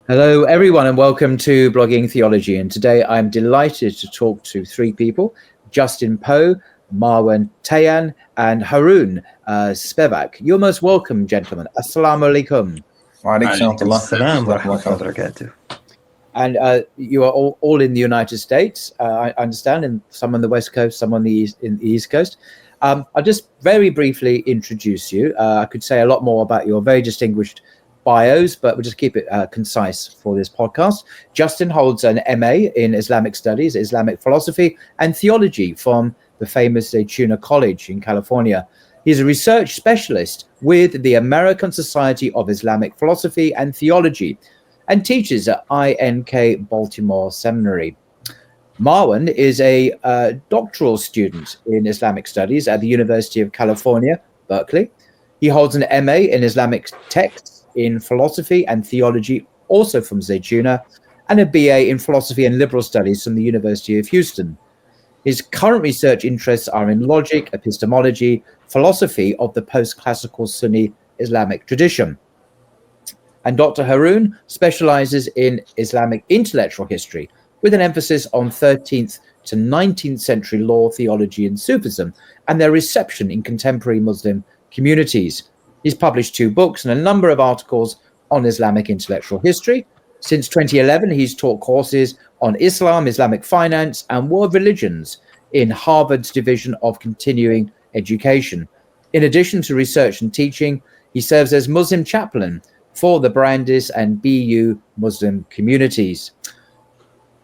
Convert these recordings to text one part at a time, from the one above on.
Hello, everyone, and welcome to Blogging Theology. And today I'm delighted to talk to three people, Justin Poe, Marwan Tayyan, and Haroon Spevack. You're most welcome, gentlemen. Assalamu alaikum. Assalam wa rahmatullahi wa barakatuh. And you are all in the United States, I understand, and some on the West Coast, some on the East Coast. I'll just very briefly introduce you. I could say a lot more about your very distinguished bios, but we'll just keep it concise for this podcast. Justin holds an MA in Islamic Studies, Islamic Philosophy and Theology from the famous Zaytuna College in California. He's a research specialist with the American Society of Islamic Philosophy and Theology and teaches at INK Baltimore Seminary. Marwan is a doctoral student in Islamic Studies at the University of California, Berkeley. He holds an MA in Islamic texts in philosophy and theology, also from Zaytuna, and a BA in philosophy and liberal studies from the University of Houston. His current research interests are in logic, epistemology, philosophy of the post-classical Sunni Islamic tradition. And Dr. Haroon specializes in Islamic intellectual history, with an emphasis on 13th to 19th century law, theology, and Sufism, and their reception in contemporary Muslim communities. He's published 2 books and a number of articles on Islamic intellectual history. Since 2011, he's taught courses on Islam, Islamic finance, and world religions in Harvard's Division of Continuing Education. In addition to research and teaching, he serves as Muslim chaplain for the Brandis and BU Muslim communities.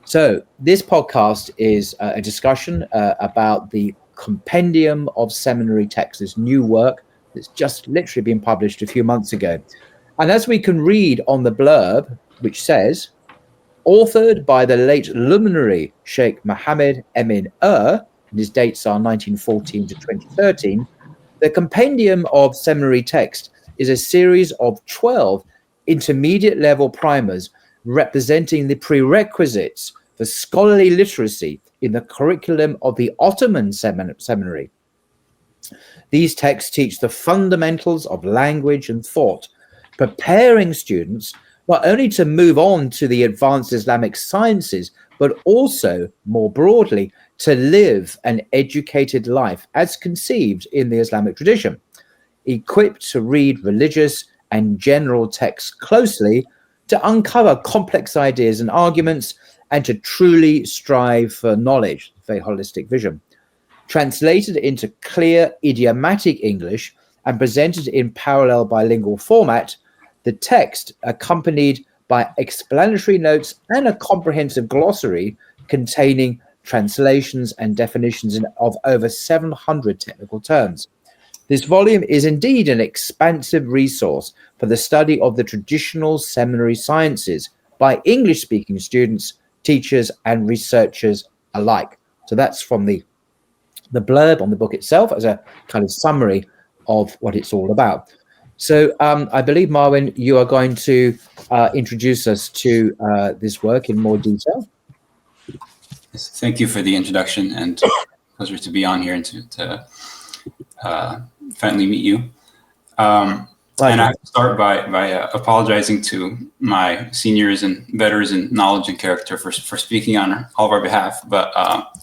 So this podcast is a discussion about the Compendium of Seminary Texts, this new work that's just literally been published a few months ago. And as we can read on the blurb, which says, authored by the late luminary Sheikh Mohammed Emin and his dates are 1914 to 2013, the Compendium of Seminary Text is a series of 12 intermediate level primers representing the prerequisites for scholarly literacy in the curriculum of the Ottoman seminary. These texts teach the fundamentals of language and thought, preparing students not only to move on to the advanced Islamic sciences, but also, more broadly, to live an educated life as conceived in the Islamic tradition, equipped to read religious and general texts closely, to uncover complex ideas and arguments, and to truly strive for knowledge, very holistic vision. Translated into clear idiomatic English and presented in parallel bilingual format, the text, accompanied by explanatory notes and a comprehensive glossary containing translations and definitions of over 700 technical terms. This volume is indeed an expansive resource for the study of the traditional seminary sciences by English-speaking students, teachers, and researchers alike. So that's from the blurb on the book itself as a kind of summary of what it's all about. So I believe, Marwan, you are going to introduce us to this work in more detail. Yes, thank you for the introduction, and pleasure to be on here and to finally meet you. And I have to start by apologizing to my seniors and betters in knowledge and character for speaking on all of our behalf, but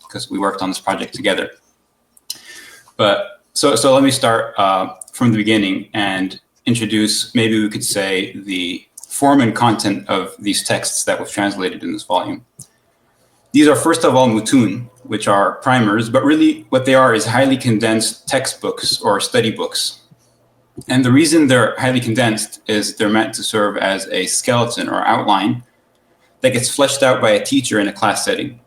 because we worked on this project together. But so let me start from the beginning and introduce, maybe we could say, the form and content of these texts that was translated in this volume. These are, first of all, mutun, which are primers, but really what they are is highly condensed textbooks or study books. And the reason they're highly condensed is they're meant to serve as a skeleton or outline that gets fleshed out by a teacher in a class setting.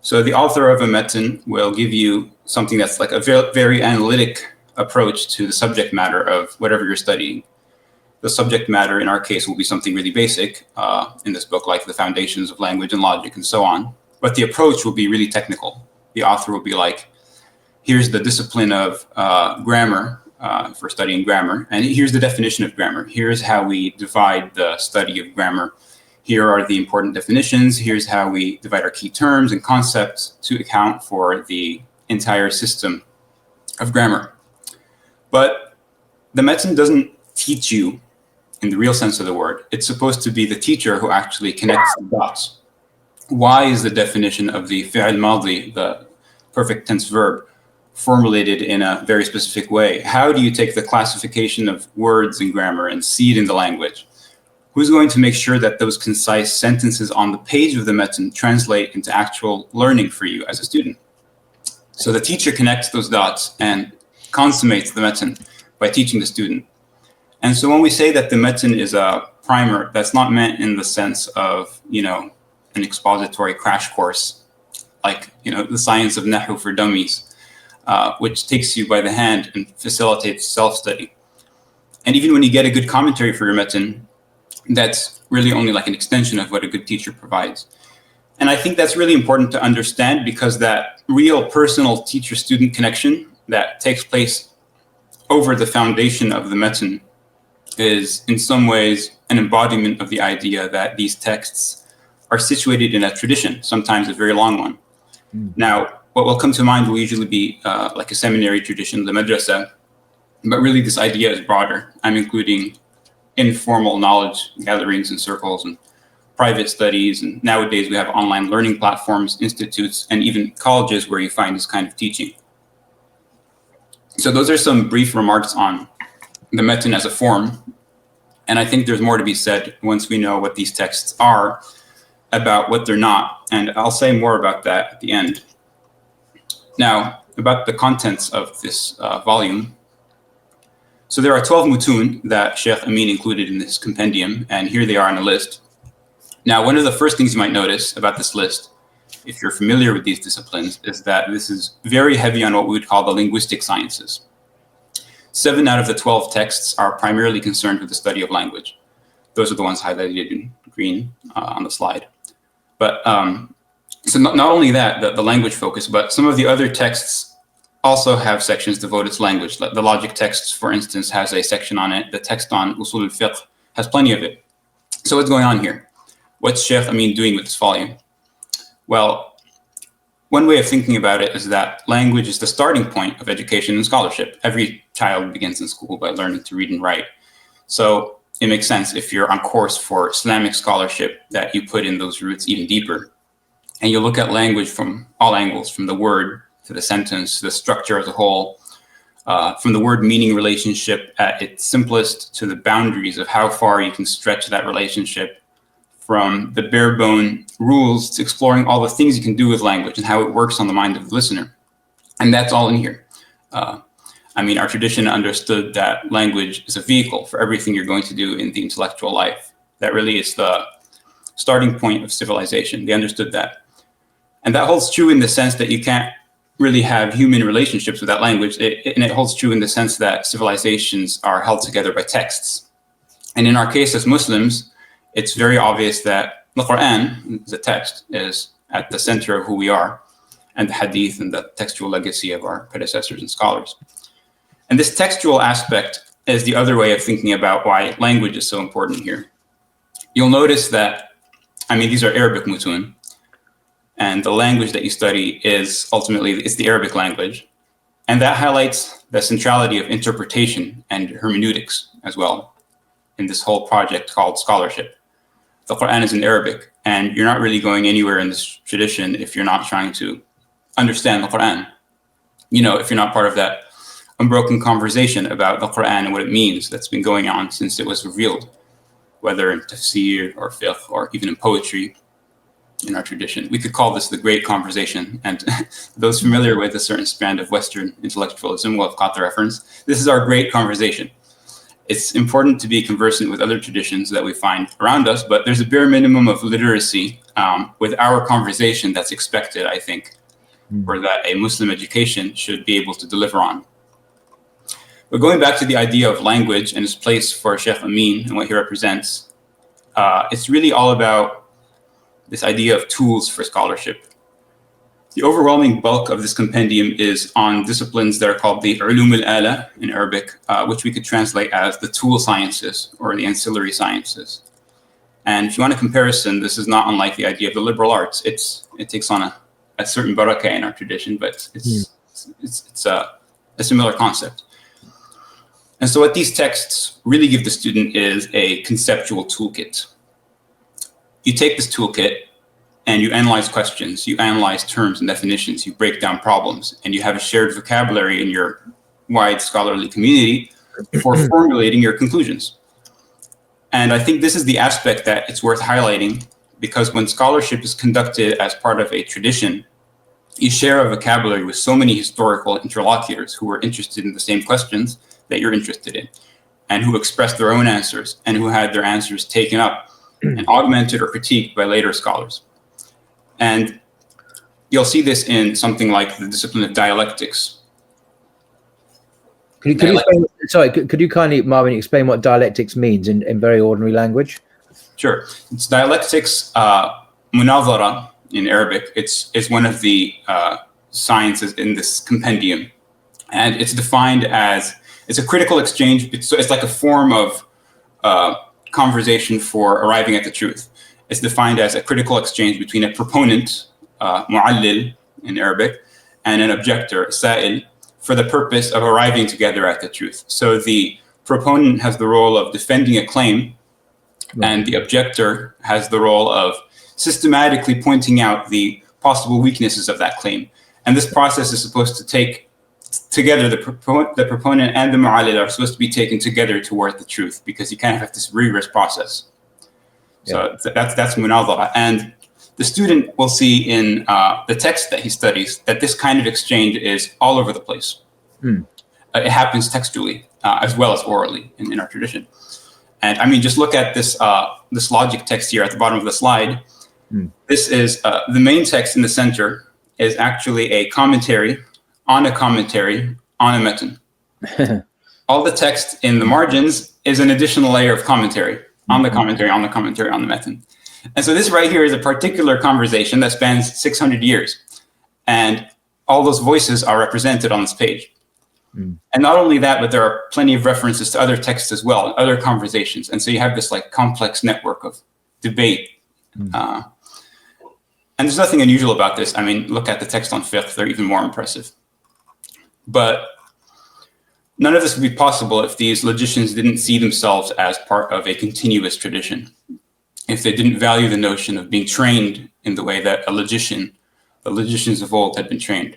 So the author of a metin will give you something that's like a very analytic approach to the subject matter of whatever you're studying. The subject matter in our case will be something really basic in this book, like the foundations of language and logic and so on. But the approach will be really technical. The author will be like, here's the discipline of grammar for studying grammar, and here's the definition of grammar. Here's how we divide the study of grammar. Here are the important definitions. Here's how we divide our key terms and concepts to account for the entire system of grammar. But the metin doesn't teach you in the real sense of the word. It's supposed to be the teacher who actually connects the dots. Why is the definition of the fi'al madi, the perfect tense verb, formulated in a very specific way? How do you take the classification of words and grammar and see it in the language? Who's going to make sure that those concise sentences on the page of the metin translate into actual learning for you as a student? So the teacher connects those dots and consummates the metin by teaching the student. And so when we say that the metin is a primer, that's not meant in the sense of, an expository crash course, like, the science of Nahu for dummies, which takes you by the hand and facilitates self-study. And even when you get a good commentary for your metin, that's really only like an extension of what a good teacher provides. And I think that's really important to understand, because that real personal teacher-student connection that takes place over the foundation of the metin is in some ways an embodiment of the idea that these texts are situated in a tradition, sometimes a very long one. Now, what will come to mind will usually be like a seminary tradition, the madrasa, but really this idea is broader. I'm including informal knowledge gatherings and circles and private studies, and nowadays we have online learning platforms, institutes, and even colleges where you find this kind of teaching. So those are some brief remarks on the metin as a form, and I think there's more to be said once we know what these texts are, about what they're not, and I'll say more about that at the end. Now, about the contents of this volume. So there are 12 mutun that Sheikh Amin included in this compendium, and here they are on a list. Now, one of the first things you might notice about this list, if you're familiar with these disciplines, is that this is very heavy on what we would call the linguistic sciences. 7 out of the 12 texts are primarily concerned with the study of language. Those are the ones highlighted in green on the slide. But so not only that, the language focus, but some of the other texts also have sections devoted to language. The logic texts, for instance, has a section on it. The text on usul al-fiqh has plenty of it. So what's going on here? What's Sheikh Amin doing with this volume? Well, one way of thinking about it is that language is the starting point of education and scholarship. Every child begins in school by learning to read and write. So it makes sense if you're on course for Islamic scholarship that you put in those roots even deeper. And you look at language from all angles, from the word to the sentence, to the structure as a whole, from the word meaning relationship at its simplest to the boundaries of how far you can stretch that relationship, from the bare bone rules to exploring all the things you can do with language and how it works on the mind of the listener. And that's all in here. Our tradition understood that language is a vehicle for everything you're going to do in the intellectual life. That really is the starting point of civilization. They understood that. And that holds true in the sense that you can't really have human relationships without language. And it holds true in the sense that civilizations are held together by texts. And in our case as Muslims, it's very obvious that the Quran, the text, is at the center of who we are, and the hadith and the textual legacy of our predecessors and scholars. And this textual aspect is the other way of thinking about why language is so important here. You'll notice that, these are Arabic mutun, and the language that you study is ultimately, it's the Arabic language. And that highlights the centrality of interpretation and hermeneutics as well in this whole project called scholarship. The Quran is in Arabic, and you're not really going anywhere in this tradition if you're not trying to understand the Quran. If you're not part of that unbroken conversation about the Quran and what it means that's been going on since it was revealed, whether in tafsir or fiqh or even in poetry in our tradition. We could call this the great conversation, and those familiar with a certain strand of Western intellectualism will have caught the reference. This is our great conversation. It's important to be conversant with other traditions that we find around us, but there's a bare minimum of literacy with our conversation that's expected, I think, or that a Muslim education should be able to deliver on. But going back to the idea of language and its place for Sheikh Amin and what he represents, it's really all about this idea of tools for scholarship. The overwhelming bulk of this compendium is on disciplines that are called the ulum al-ala in Arabic, which we could translate as the tool sciences or the ancillary sciences. And if you want a comparison, this is not unlike the idea of the liberal arts. It takes on a certain barakah in our tradition, but it's a similar concept. And so what these texts really give the student is a conceptual toolkit. You take this toolkit and you analyze questions, you analyze terms and definitions, you break down problems, and you have a shared vocabulary in your wide scholarly community for formulating your conclusions. And I think this is the aspect that it's worth highlighting, because when scholarship is conducted as part of a tradition, you share a vocabulary with so many historical interlocutors who are interested in the same questions that you're interested in, and who expressed their own answers, and who had their answers taken up and augmented or critiqued by later scholars. And you'll see this in something like the discipline of dialectics. Could you kindly, Marvin, explain what dialectics means in very ordinary language? Sure. It's dialectics, munazara in Arabic. It's one of the sciences in this compendium. And it's defined as, it's a critical exchange. So it's like a form of conversation for arriving at the truth. It's defined as a critical exchange between a proponent, mu'allil in Arabic, and an objector, sa'il, for the purpose of arriving together at the truth. So the proponent has the role of defending a claim, and the objector has the role of systematically pointing out the possible weaknesses of that claim. And this process is supposed to take together, the proponent and the mu'allil are supposed to be taken together toward the truth, because you kind of have this rigorous process. So that's munazara. And the student will see in the text that he studies that this kind of exchange is all over the place. It happens textually as well as orally in our tradition. And I mean, just look at this this logic text here at the bottom of the slide. This is the main text in the center is actually a commentary on a metin. All the text in the margins is an additional layer of commentary on the commentary on the metin. And so this right here is a particular conversation that spans 600 years. And all those voices are represented on this page. And not only that, but there are plenty of references to other texts as well, other conversations. And so you have this like complex network of debate. And there's nothing unusual about this. I mean, look at the text on fiqh, they're even more impressive. But none of this would be possible if these logicians didn't see themselves as part of a continuous tradition. If they didn't value the notion of being trained in the way that the logicians of old had been trained.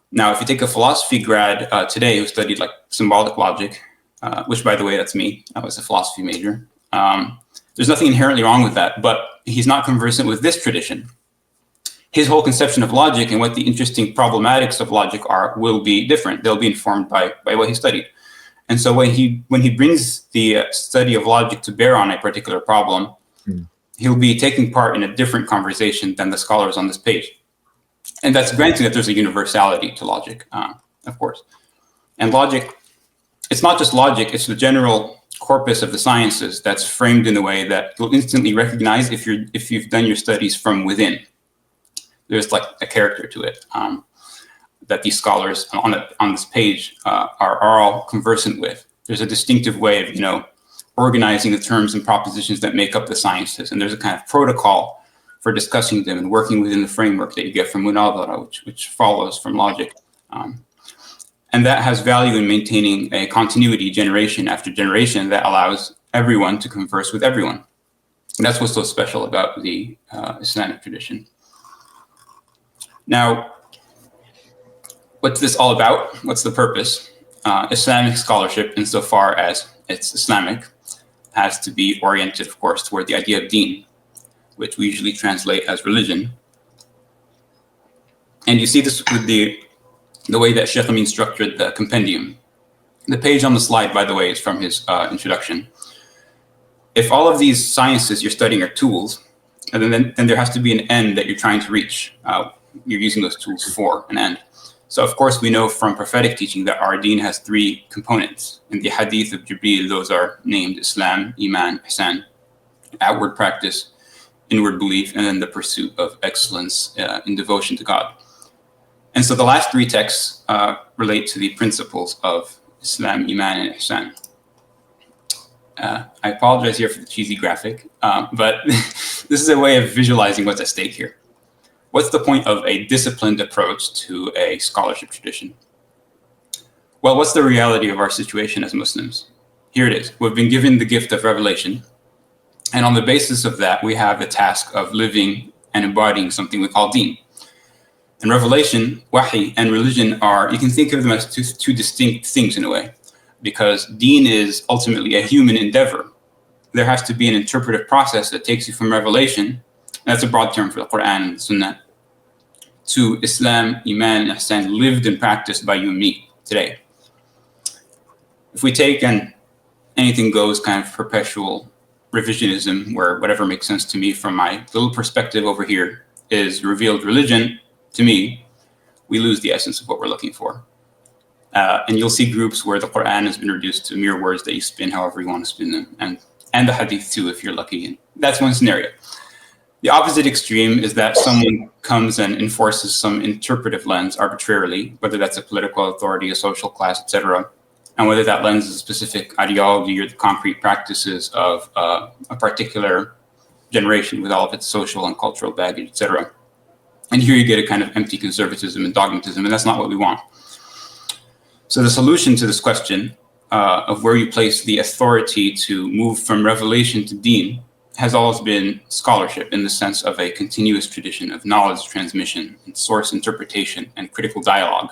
Now, if you take a philosophy grad today who studied like symbolic logic, which by the way, that's me, I was a philosophy major. There's nothing inherently wrong with that, but he's not conversant with this tradition. His whole conception of logic and what the interesting problematics of logic are will be different. They'll be informed by what he studied. And so when he brings the study of logic to bear on a particular problem, he'll be taking part in a different conversation than the scholars on this page. And that's granting that there's a universality to logic, of course. And logic, it's not just logic, it's the general corpus of the sciences that's framed in a way that you'll instantly recognize if you've done your studies from within. There's like a character to it that these scholars on this page are all conversant with. There's a distinctive way of, organizing the terms and propositions that make up the sciences. And there's a kind of protocol for discussing them and working within the framework that you get from munazara, which follows from logic. And that has value in maintaining a continuity generation after generation that allows everyone to converse with everyone. And that's what's so special about the Islamic tradition. Now, what's this all about? What's the purpose? Islamic scholarship, insofar as it's Islamic, has to be oriented, of course, toward the idea of deen, which we usually translate as religion. And you see this with the way that Sheikh Amin structured the compendium. The page on the slide, by the way, is from his introduction. If all of these sciences you're studying are tools, and then there has to be an end that you're trying to reach. You're using those tools for an end. So of course we know from prophetic teaching that our deen has three components. In the hadith of Jibreel, those are named Islam, Iman, Ihsan, outward practice, inward belief, and then the pursuit of excellence in devotion to God. And so the last three texts relate to the principles of Islam, Iman, and Ihsan. I apologize here for the cheesy graphic, but this is a way of visualizing what's at stake here. What's the point of a disciplined approach to a scholarship tradition? Well, what's the reality of our situation as Muslims? Here it is. We've been given the gift of revelation. And on the basis of that, we have the task of living and embodying something we call deen. And revelation, wahi, and religion are, you can think of them as two distinct things in a way, because deen is ultimately a human endeavor. There has to be an interpretive process that takes you from revelation, and that's a broad term for the Quran and the Sunnah, to Islam, Iman, and Ihsan, lived and practiced by you and me today. If we take an anything goes kind of perpetual revisionism, where whatever makes sense to me from my little perspective over here is revealed religion, to me, we lose the essence of what we're looking for. And you'll see groups where the Quran has been reduced to mere words that you spin however you want to spin them, and the Hadith too, if you're lucky. And that's one scenario. The opposite extreme is that someone comes and enforces some interpretive lens arbitrarily, whether that's a political authority, a social class, etc., and whether that lens is a specific ideology or the concrete practices of a particular generation with all of its social and cultural baggage, etc. And here you get a kind of empty conservatism and dogmatism, and that's not what we want. So the solution to this question of where you place the authority to move from revelation to deen has always been scholarship, in the sense of a continuous tradition of knowledge transmission and source interpretation and critical dialogue.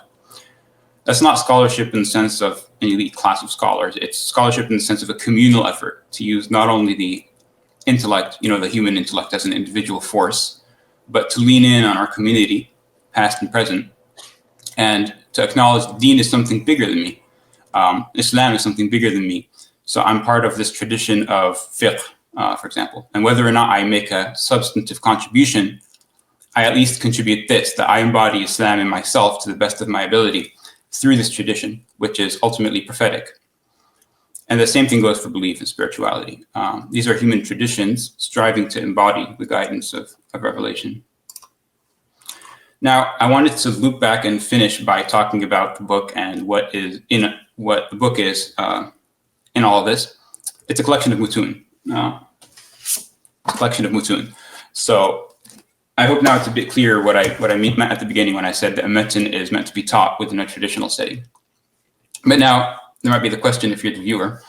That's not scholarship in the sense of an elite class of scholars. It's scholarship in the sense of a communal effort to use not only the intellect, the human intellect as an individual force, but to lean in on our community, past and present, and to acknowledge deen is something bigger than me. Islam is something bigger than me. So I'm part of this tradition of fiqh, for example. And whether or not I make a substantive contribution, I at least contribute this, that I embody Islam in myself to the best of my ability through this tradition, which is ultimately prophetic. And the same thing goes for belief and spirituality. These are human traditions striving to embody the guidance of revelation. Now, I wanted to loop back and finish by talking about the book and what the book is in all of this. It's a collection of mutun. So I hope now it's a bit clear what I meant at the beginning when I said that a metin is meant to be taught within a traditional setting. But now there might be the question, if you're the viewer,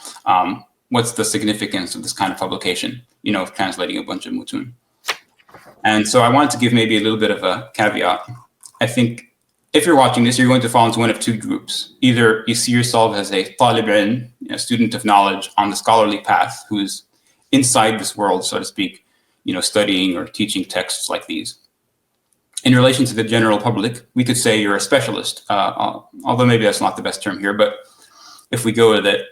what's the significance of this kind of publication, of translating a bunch of mutun? And so I wanted to give maybe a little bit of a caveat. I think if you're watching this, you're going to fall into one of two groups. Either you see yourself as a talib ilm, a student of knowledge on the scholarly path, who's inside this world, so to speak, studying or teaching texts like these. In relation to the general public, we could say you're a specialist, although maybe that's not the best term here, but if we go with it,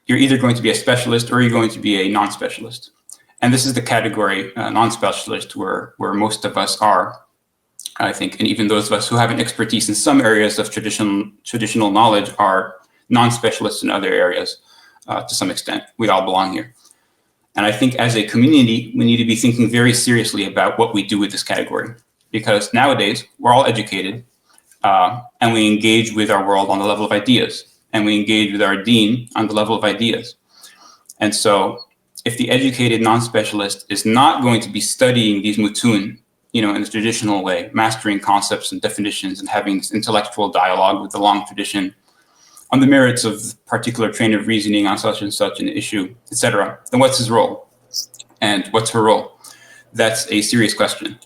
you're either going to be a specialist or you're going to be a non-specialist. And this is the category, non-specialist, where most of us are, I think, and even those of us who have an expertise in some areas of traditional knowledge are non-specialists in other areas to some extent. We all belong here. And I think as a community, we need to be thinking very seriously about what we do with this category, because nowadays we're all educated and we engage with our world on the level of ideas, and we engage with our deen on the level of ideas. And so if the educated non-specialist is not going to be studying these mutun, in the traditional way, mastering concepts and definitions and having this intellectual dialogue with the long tradition on the merits of particular train of reasoning on such and such an issue, etc., then what's his role? And what's her role? That's a serious question.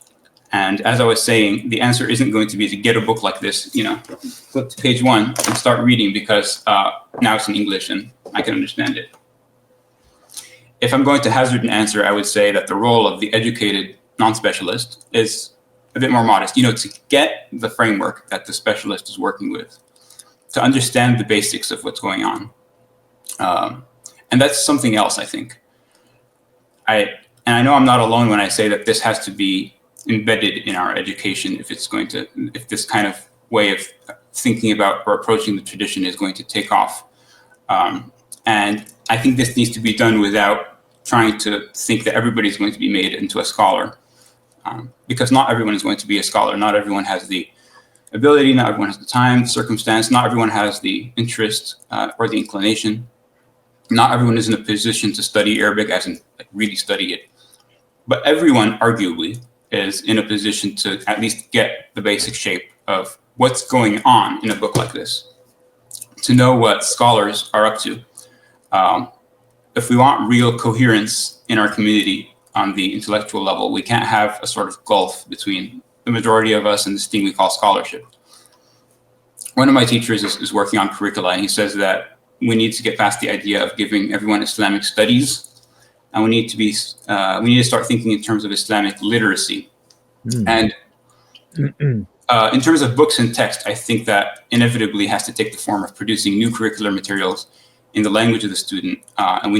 And as I was saying, the answer isn't going to be to get a book like this, flip to page 1 and start reading because now it's in English and I can understand it. If I'm going to hazard an answer, I would say that the role of the educated non-specialist is a bit more modest, to get the framework that the specialist is working with, to understand the basics of what's going on. And that's something else, I think. I know I'm not alone when I say that this has to be embedded in our education if this kind of way of thinking about or approaching the tradition is going to take off. And I think this needs to be done without trying to think that everybody's going to be made into a scholar. Because not everyone is going to be a scholar. Not everyone has the ability, not everyone has the time, circumstance, not everyone has the interest or the inclination. Not everyone is in a position to study Arabic, as in really study it. But everyone, arguably, is in a position to at least get the basic shape of what's going on in a book like this, to know what scholars are up to. If we want real coherence in our community on the intellectual level, we can't have a sort of gulf between the majority of us and this thing we call scholarship. One of my teachers is working on curricula, and he says that we need to get past the idea of giving everyone Islamic studies, and we need to start thinking in terms of Islamic literacy. And in terms of books and text, I think that inevitably has to take the form of producing new curricular materials in the language of the student, and we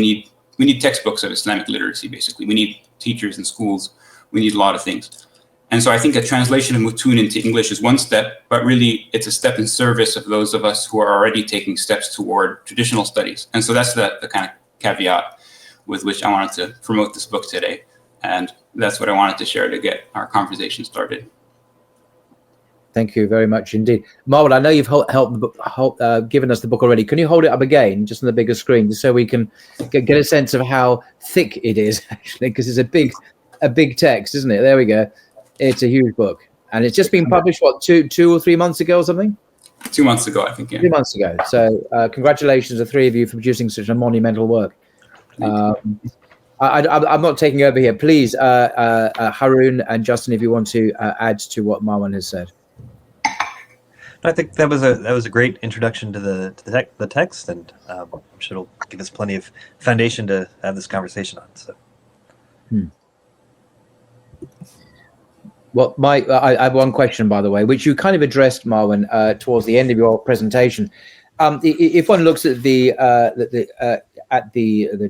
need textbooks of Islamic literacy. Basically, we need teachers in schools. We need a lot of things. And so I think a translation of Mutun into English is one step, but really it's a step in service of those of us who are already taking steps toward traditional studies. And so that's the kind of caveat with which I wanted to promote this book today. And that's what I wanted to share to get our conversation started. Thank you very much indeed. Marwan, I know you've given us the book already. Can you hold it up again, just on the bigger screen, just so we can get a sense of how thick it is, actually, because it's a big text, isn't it? There we go. It's a huge book, and it's just been published, what, two or 3 months ago or something? 2 months ago, I think, yeah. 2 months ago. So congratulations, the three of you, for producing such a monumental work. I'm not taking over here. Please, Harun and Justin, if you want to add to what Marwan has said. I think that was a great introduction to the text, and I'm sure it'll give us plenty of foundation to have this conversation on. So. Well, I have one question, by the way, which you kind of addressed, Marwan, towards the end of your presentation. If one looks at the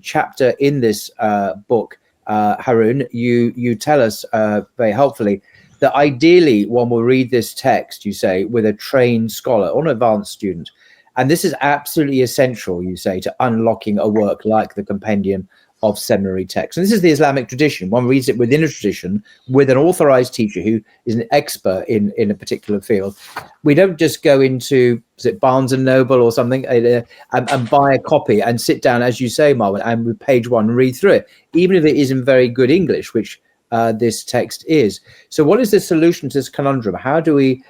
chapter in this book, Harun, you tell us very helpfully that ideally one will read this text, you say, with a trained scholar or an advanced student. And this is absolutely essential, you say, to unlocking a work like the Compendium of Seminary Texts. And this is the Islamic tradition. One reads it within a tradition with an authorized teacher who is an expert in a particular field. We don't just go into, is it Barnes and Noble or something, and buy a copy and sit down, as you say, Marwan, and with page one read through it, even if it is in very good English, which this text is. So what is the solution to this conundrum? How do we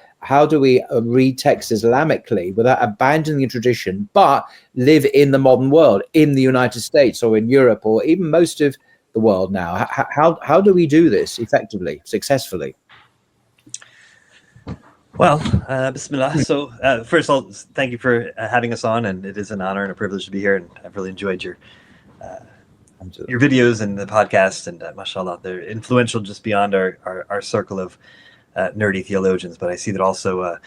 read text Islamically without abandoning the tradition, but live in the modern world, in the United States or in Europe or even most of the world now? How do we do this effectively, successfully? Well, Bismillah. So first of all, thank you for having us on, and it is an honor and a privilege to be here, and I've really enjoyed your videos and the podcast, and mashallah, they're influential just beyond our circle of nerdy theologians, but I see that also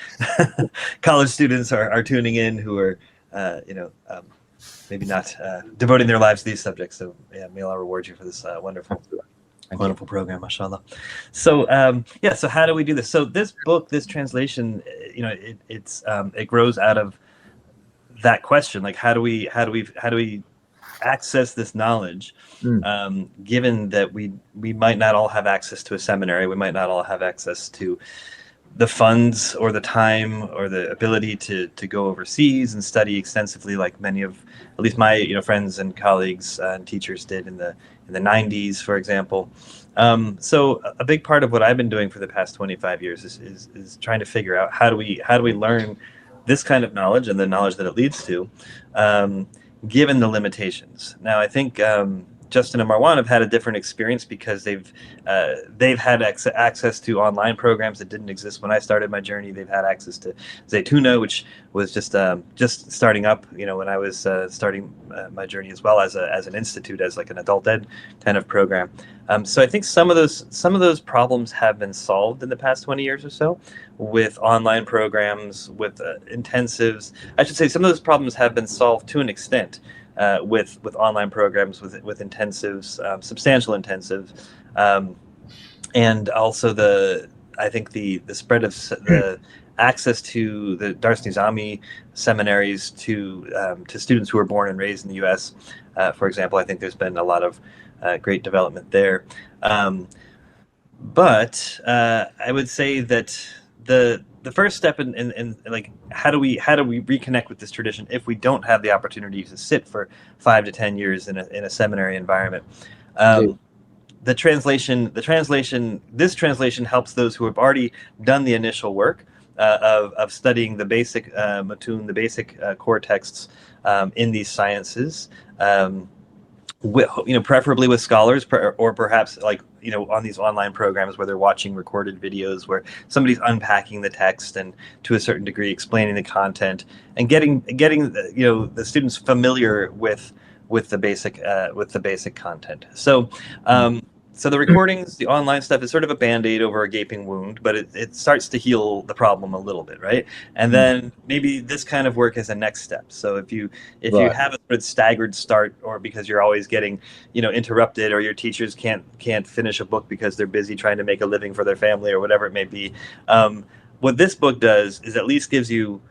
college students are tuning in who are, maybe not devoting their lives to these subjects. So yeah, may Allah reward you for this wonderful program, mashallah. So so how do we do this? So this book, this translation, it grows out of that question, like how do we access this knowledge, given that we might not all have access to a seminary, we might not all have access to the funds or the time or the ability to go overseas and study extensively, like many of at least my friends and colleagues and teachers did in the 90s, for example. So a big part of what I've been doing for the past 25 years is trying to figure out how do we learn this kind of knowledge and the knowledge that it leads to, given the limitations. Now, I think Justin and Marwan have had a different experience because they've had access to online programs that didn't exist when I started my journey. They've had access to Zaytuna, which was just starting up, when I was starting my journey, as well as an institute, as like an adult ed kind of program. So I think some of those problems have been solved in the past 20 years or so with online programs, with intensives. I should say some of those problems have been solved to an extent with online programs, with intensives, substantial intensives, and also I think the spread of the access to the Dars Nizami seminaries to students who were born and raised in the U.S. For example, I think there's been a lot of great development there. But I would say that the first step in like how do we reconnect with this tradition if we don't have the opportunity to sit for 5 to 10 years in a seminary environment? This translation helps those who have already done the initial work of studying the basic matun, the basic core texts in these sciences. Preferably with scholars, or perhaps on these online programs where they're watching recorded videos where somebody's unpacking the text and to a certain degree explaining the content and getting the students familiar with the basic content. So the recordings, the online stuff is sort of a Band-Aid over a gaping wound, but it starts to heal the problem a little bit, right? And then maybe this kind of work is a next step. So if you have a sort of staggered start, or because you're always getting interrupted, or your teachers can't finish a book because they're busy trying to make a living for their family or whatever it may be, what this book does is at least gives you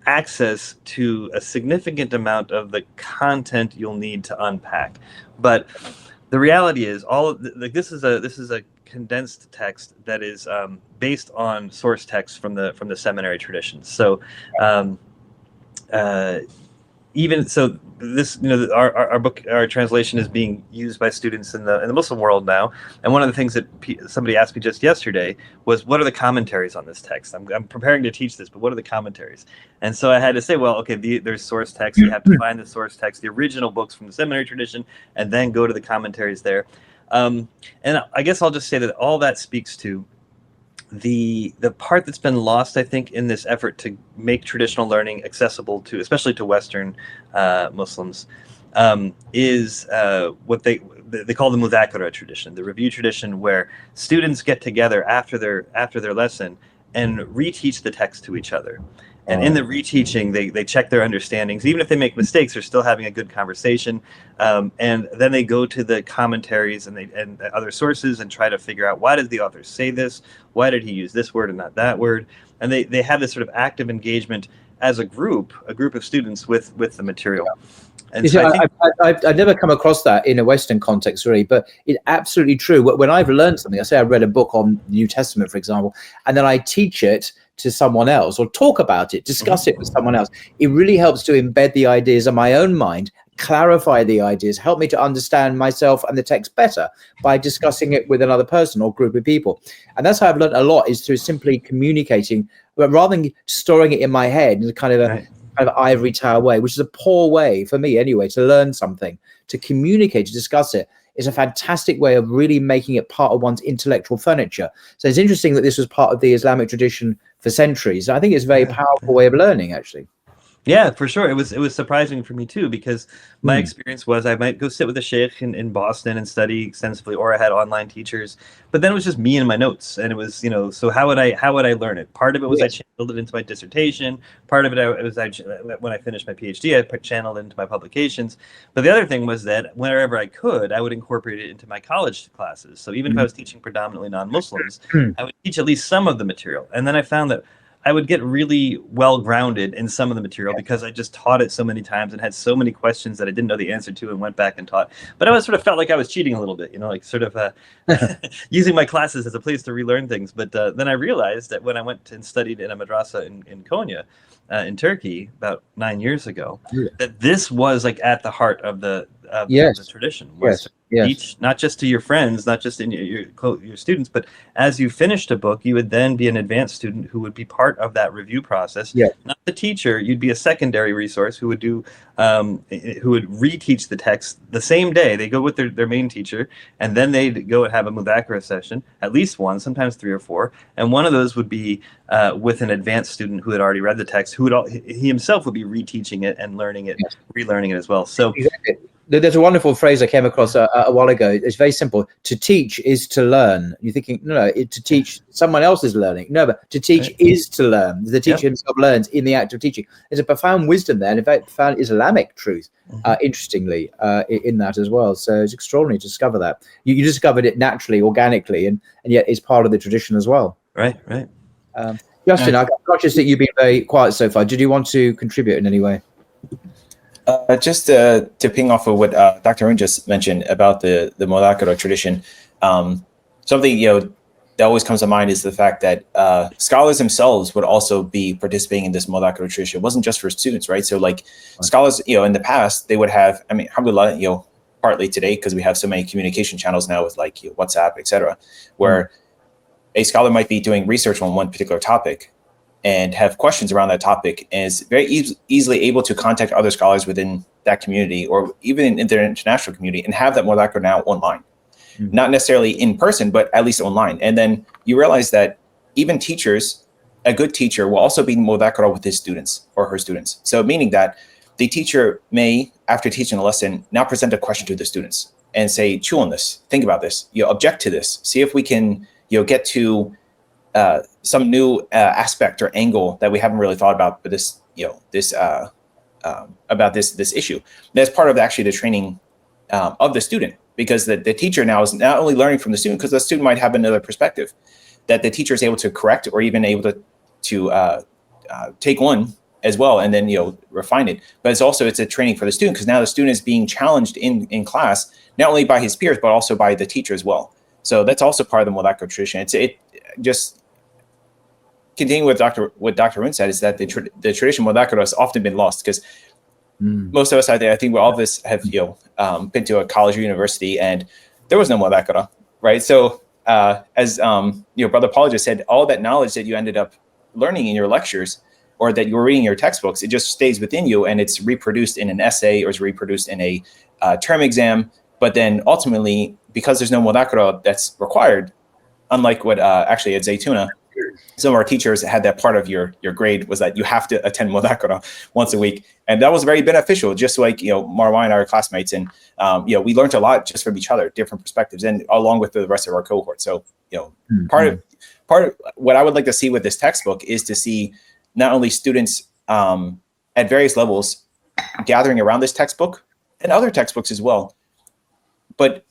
access to a significant amount of the content you'll need to unpack. But the reality is, this is a condensed text that is based on source texts from the seminary traditions. So, even so, this our book, our translation is being used by students in the Muslim world now. And one of the things that somebody asked me just yesterday was, what are the commentaries on this text? I'm preparing to teach this, but what are the commentaries? And so I had to say, well, okay, there's source text. You have to find the source text, the original books from the seminary tradition, and then go to the commentaries there. And I guess I'll just say that all that speaks to the part that's been lost, I think, in this effort to make traditional learning accessible to, especially to Western Muslims, is what they call the mudhakara tradition, the review tradition, where students get together after their lesson and reteach the text to each other. And in the reteaching, they check their understandings. Even if they make mistakes, they're still having a good conversation. And then they go to the commentaries and other sources and try to figure out, why does the author say this? Why did he use this word and not that word? And they have this sort of active engagement as a group of students with the material. And so I've never come across that in a Western context, really, but it's absolutely true. When I've learned something, I say I read a book on the New Testament, for example, and then I teach it to someone else, or talk about it, discuss it with someone else. It really helps to embed the ideas in my own mind, clarify the ideas, help me to understand myself and the text better by discussing it with another person or group of people. And that's how I've learned a lot, is through simply communicating, but rather than storing it in my head in a kind of ivory tower way, which is a poor way for me anyway to learn something. To communicate, to discuss it, is a fantastic way of really making it part of one's intellectual furniture. So it's interesting that this was part of the Islamic tradition for centuries. I think it's a very powerful way of learning, actually. Yeah, for sure. It was surprising for me too, because my experience was I might go sit with a sheikh in Boston and study extensively, or I had online teachers, but then it was just me and my notes, and it was so how would I learn it? Part of it was I channeled it into my dissertation. Part of it when I finished my PhD, I channeled it into my publications. But the other thing was that wherever I could, I would incorporate it into my college classes. So even if I was teaching predominantly non-Muslims, I would teach at least some of the material, and then I found that I would get really well grounded in some of the material because I just taught it so many times and had so many questions that I didn't know the answer to and went back and taught. But I sort of felt like I was cheating a little bit, like sort of using my classes as a place to relearn things. But then I realized that when I went and studied in a madrasa in Konya, in Turkey, about 9 years ago, that this was like at the heart of the tradition. Teach not just to your friends, not just in your students, but as you finished a book, you would then be an advanced student who would be part of that review process. Not the teacher, you'd be a secondary resource who would reteach the text the same day. They go with their main teacher, and then they'd go and have a mudhakara session, at least one, sometimes 3 or 4, and one of those would be with an advanced student who had already read the text, he himself would be reteaching it and learning it, relearning it as well. So. There's a wonderful phrase I came across a while ago. It's very simple. To teach is to learn. You're thinking, to teach, someone else is learning. No, but to teach is to learn. The teacher himself learns in the act of teaching. There's a profound wisdom there, and in fact, profound Islamic truth, interestingly, in that as well. So it's extraordinary to discover that. You discovered it naturally, organically, and yet it's part of the tradition as well. Right. Justin, I'm conscious that you've been very quiet so far. Did you want to contribute in any way? Just to ping off of what Dr. Arun just mentioned about the mudhakara tradition, something that always comes to mind is the fact that scholars themselves would also be participating in this mudhakara tradition. It wasn't just for students, right? So scholars, in the past, they would have, alhamdulillah, partly today because we have so many communication channels now with WhatsApp, etc., where a scholar might be doing research on one particular topic and have questions around that topic, and is very easily able to contact other scholars within that community or even in their international community and have that mulaqara now online. Not necessarily in person, but at least online. And then you realize that even teachers, a good teacher will also be mulaqara with his students or her students. So meaning that the teacher may, after teaching a lesson, now present a question to the students and say, chew on this, think about this, object to this, see if we can, get to some new aspect or angle that we haven't really thought about, but this issue. That's part of actually the training of the student, because the teacher now is not only learning from the student, because the student might have another perspective that the teacher is able to correct or even able to take on as well, and then refine it. But it's a training for the student, because now the student is being challenged in class, not only by his peers but also by the teacher as well. So that's also part of the mulaqara tradition. It just continuing with what Dr. Arun said, is that the tradition of mulaqara has often been lost, because most of us, I think all of us have been to a college or university and there was no mulaqara, right? So as Brother Paul just said, all that knowledge that you ended up learning in your lectures or that you were reading in your textbooks, it just stays within you and it's reproduced in an essay or is reproduced in a term exam. But then ultimately, because there's no mulaqara that's required, unlike what actually at Zaytuna, some of our teachers had that part of your grade was that you have to attend mulaqara once a week. And that was very beneficial, just like, Marwan and our classmates. And, we learned a lot just from each other, different perspectives, and along with the rest of our cohort. So, part of what I would like to see with this textbook is to see not only students at various levels gathering around this textbook and other textbooks as well, but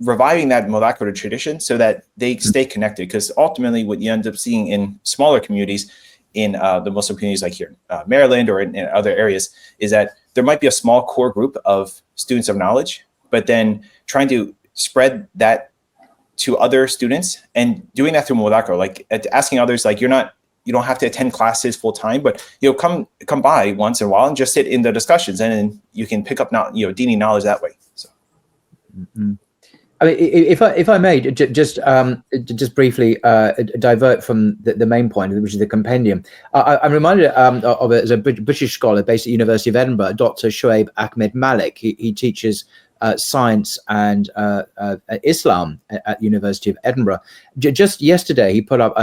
reviving that mulaqara tradition so that they stay connected. Because ultimately what you end up seeing in smaller communities, in the Muslim communities like here in Maryland or in other areas, is that there might be a small core group of students of knowledge, but then trying to spread that to other students and doing that through mulaqara, like asking others, like you don't have to attend classes full time, but come by once in a while and just sit in the discussions, and then you can pick up dini knowledge that way. So. I mean, if I may just briefly divert from the main point, which is the compendium, I'm reminded of it as a British scholar based at the University of Edinburgh, Dr. Shoaib Ahmed Malik. He teaches science and Islam at University of Edinburgh. Just yesterday, he put up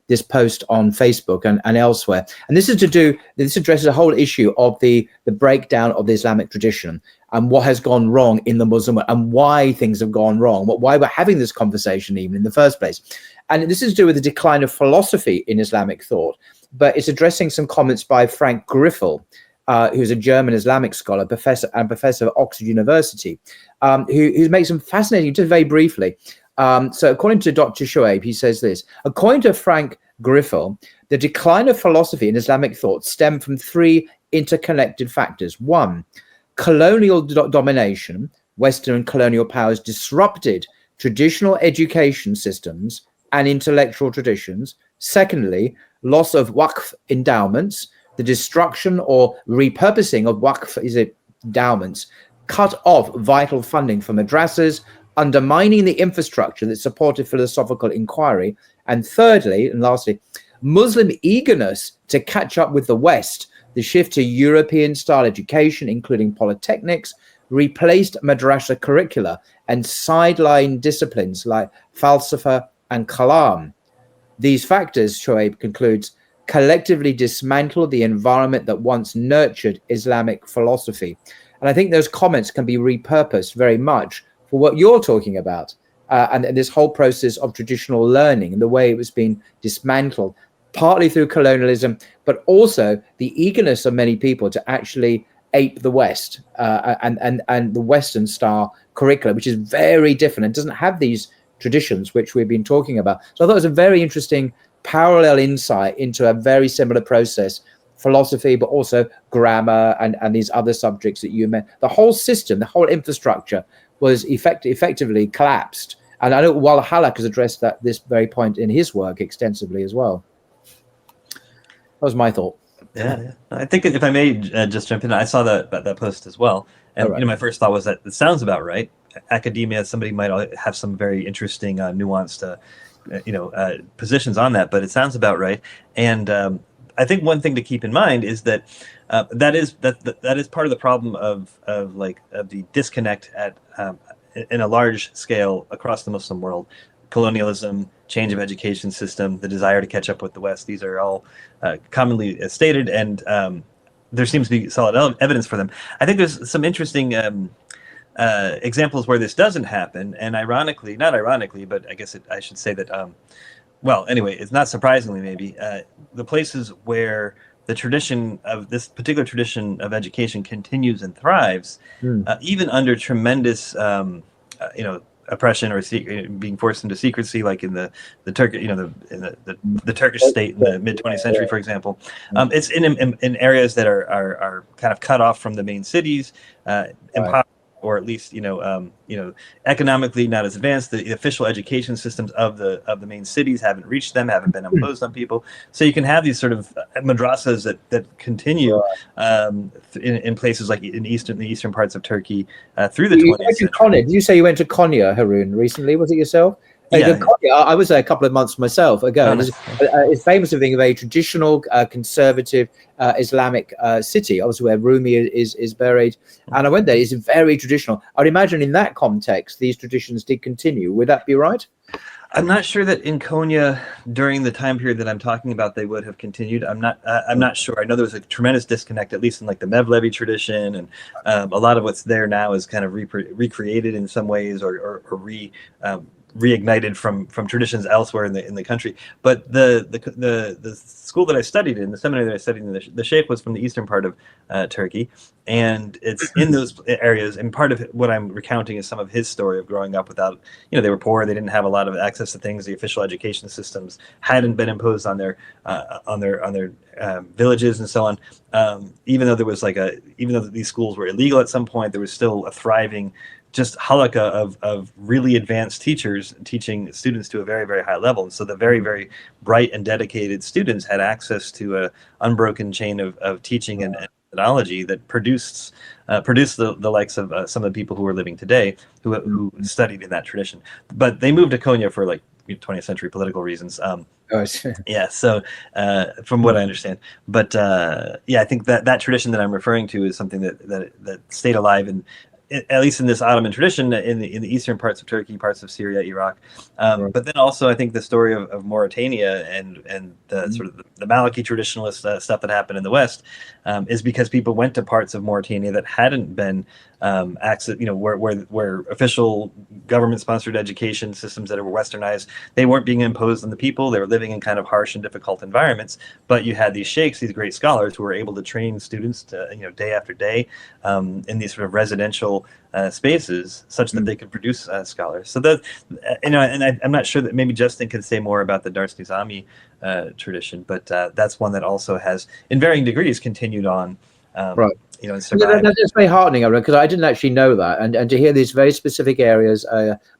this post on Facebook and elsewhere, and this addresses a whole issue of the breakdown of the Islamic tradition and what has gone wrong in the Muslim world and why things have gone wrong, why we're having this conversation even in the first place. And this is to do with the decline of philosophy in Islamic thought, but it's addressing some comments by Frank Griffel, who's a German Islamic scholar, professor at Oxford University, who makes some fascinating, just very briefly. So according to Dr. Shoaib, he says this: according to Frank Griffel, the decline of philosophy in Islamic thought stemmed from three interconnected factors. One, colonial domination. Western and colonial powers disrupted traditional education systems and intellectual traditions. Secondly, loss of waqf endowments. The destruction or repurposing of waqf endowments cut off vital funding for madrasas, undermining the infrastructure that supported philosophical inquiry. And thirdly, and lastly, Muslim eagerness to catch up with the West. The shift to European-style education, including polytechnics, replaced madrasa curricula and sidelined disciplines like falsafa and kalam. These factors, Shoaib concludes, collectively dismantled the environment that once nurtured Islamic philosophy. And I think those comments can be repurposed very much for what you're talking about, and this whole process of traditional learning and the way it was being dismantled, partly through colonialism, but also the eagerness of many people to actually ape the West and the Western style curriculum, which is very different and doesn't have these traditions which we've been talking about. So I thought it was a very interesting parallel insight into a very similar process, philosophy, but also grammar and these other subjects that you meant. The whole system, the whole infrastructure was effectively collapsed. And I know Wal Halak has addressed this very point in his work extensively as well. That was my thought. Yeah. I think if I may just jump in, I saw that post as well. And right. My first thought was that it sounds about right. Academia, somebody might have some very interesting, nuanced positions on that, but it sounds about right. And I think one thing to keep in mind is that that is part of the problem of the disconnect in a large scale across the Muslim world. Colonialism, change of education system, the desire to catch up with the West. These are all commonly stated, and there seems to be solid evidence for them. I think there's some interesting examples where this doesn't happen, and not ironically, but I guess I should say that, anyway, it's not surprisingly maybe, the places where the tradition of this particular tradition of education continues and thrives, even under tremendous, oppression or being forced into secrecy, like in the Turkish, the Turkish state in the mid 20th century, for example. It's in areas that are kind of cut off from the main cities, impoverished, or at least economically not as advanced. The official education systems of the main cities haven't reached them, haven't been imposed on people. So you can have these sort of madrasas that continue in places like in the eastern parts of Turkey through the 20th century. Did you say you went to Konya, Haroon, recently? Was it yourself? Yeah. I was there a couple of months myself ago. It's famous for being a very traditional, conservative Islamic city, obviously where Rumi is buried. And I went there. It's very traditional. I'd imagine in that context, these traditions did continue. Would that be right? I'm not sure that in Konya during the time period that I'm talking about they would have continued. I'm not sure. I know there was a tremendous disconnect, at least in like the Mevlevi tradition, and a lot of what's there now is kind of recreated in some ways or reignited from traditions elsewhere in the country. But the school that I studied in, the seminary that I studied in, the sheikh was from the eastern part of Turkey, and it's in those areas. And part of what I'm recounting is some of his story of growing up without, they were poor, they didn't have a lot of access to things. The official education systems hadn't been imposed on their villages and so on. Even though these schools were illegal at some point, there was still a thriving just halakha of really advanced teachers teaching students to a very, very high level. And so the very, very bright and dedicated students had access to an unbroken chain of teaching and methodology that produced the likes of some of the people who are living today who studied in that tradition. But they moved to Konya for like 20th century political reasons. Yeah, so from what I understand. But I think that tradition that I'm referring to is something that stayed alive and at least in this Ottoman tradition, in the eastern parts of Turkey, parts of Syria, Iraq, but then also I think the story of Mauritania and the sort of the Maliki traditionalist stuff that happened in the West is because people went to parts of Mauritania that hadn't been access, where official government-sponsored education systems that were westernized, they weren't being imposed on the people. They were living in kind of harsh and difficult environments. But you had these sheikhs, these great scholars, who were able to train students to, day after day, in these sort of residential spaces, such that they could produce scholars. So that, and I'm not sure that maybe Justin can say more about the Dars Nizami tradition, but that's one that also has, in varying degrees, continued on. Right. And survived. That's very heartening, because I didn't actually know that, and to hear these very specific areas,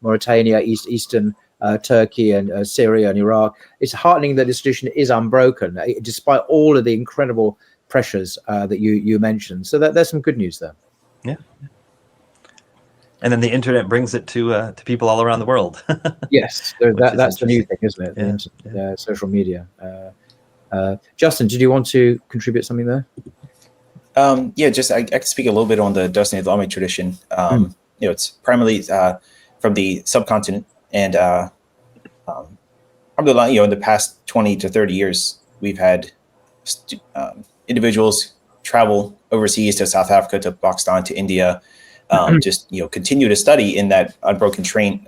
Mauritania, eastern Turkey, and Syria and Iraq, it's heartening that this tradition is unbroken, despite all of the incredible pressures that you mentioned. So there's some good news there. Yeah. And then the internet brings it to people all around the world. Yes, that's the new thing, isn't it? Yeah. Social media. Justin, did you want to contribute something there? Just I can speak a little bit on the Dars Nizami tradition. It's primarily from the subcontinent, and alhamdulillah, in the past 20 to 30 years, we've had individuals travel overseas to South Africa, to Pakistan, to India, just continue to study in that unbroken chain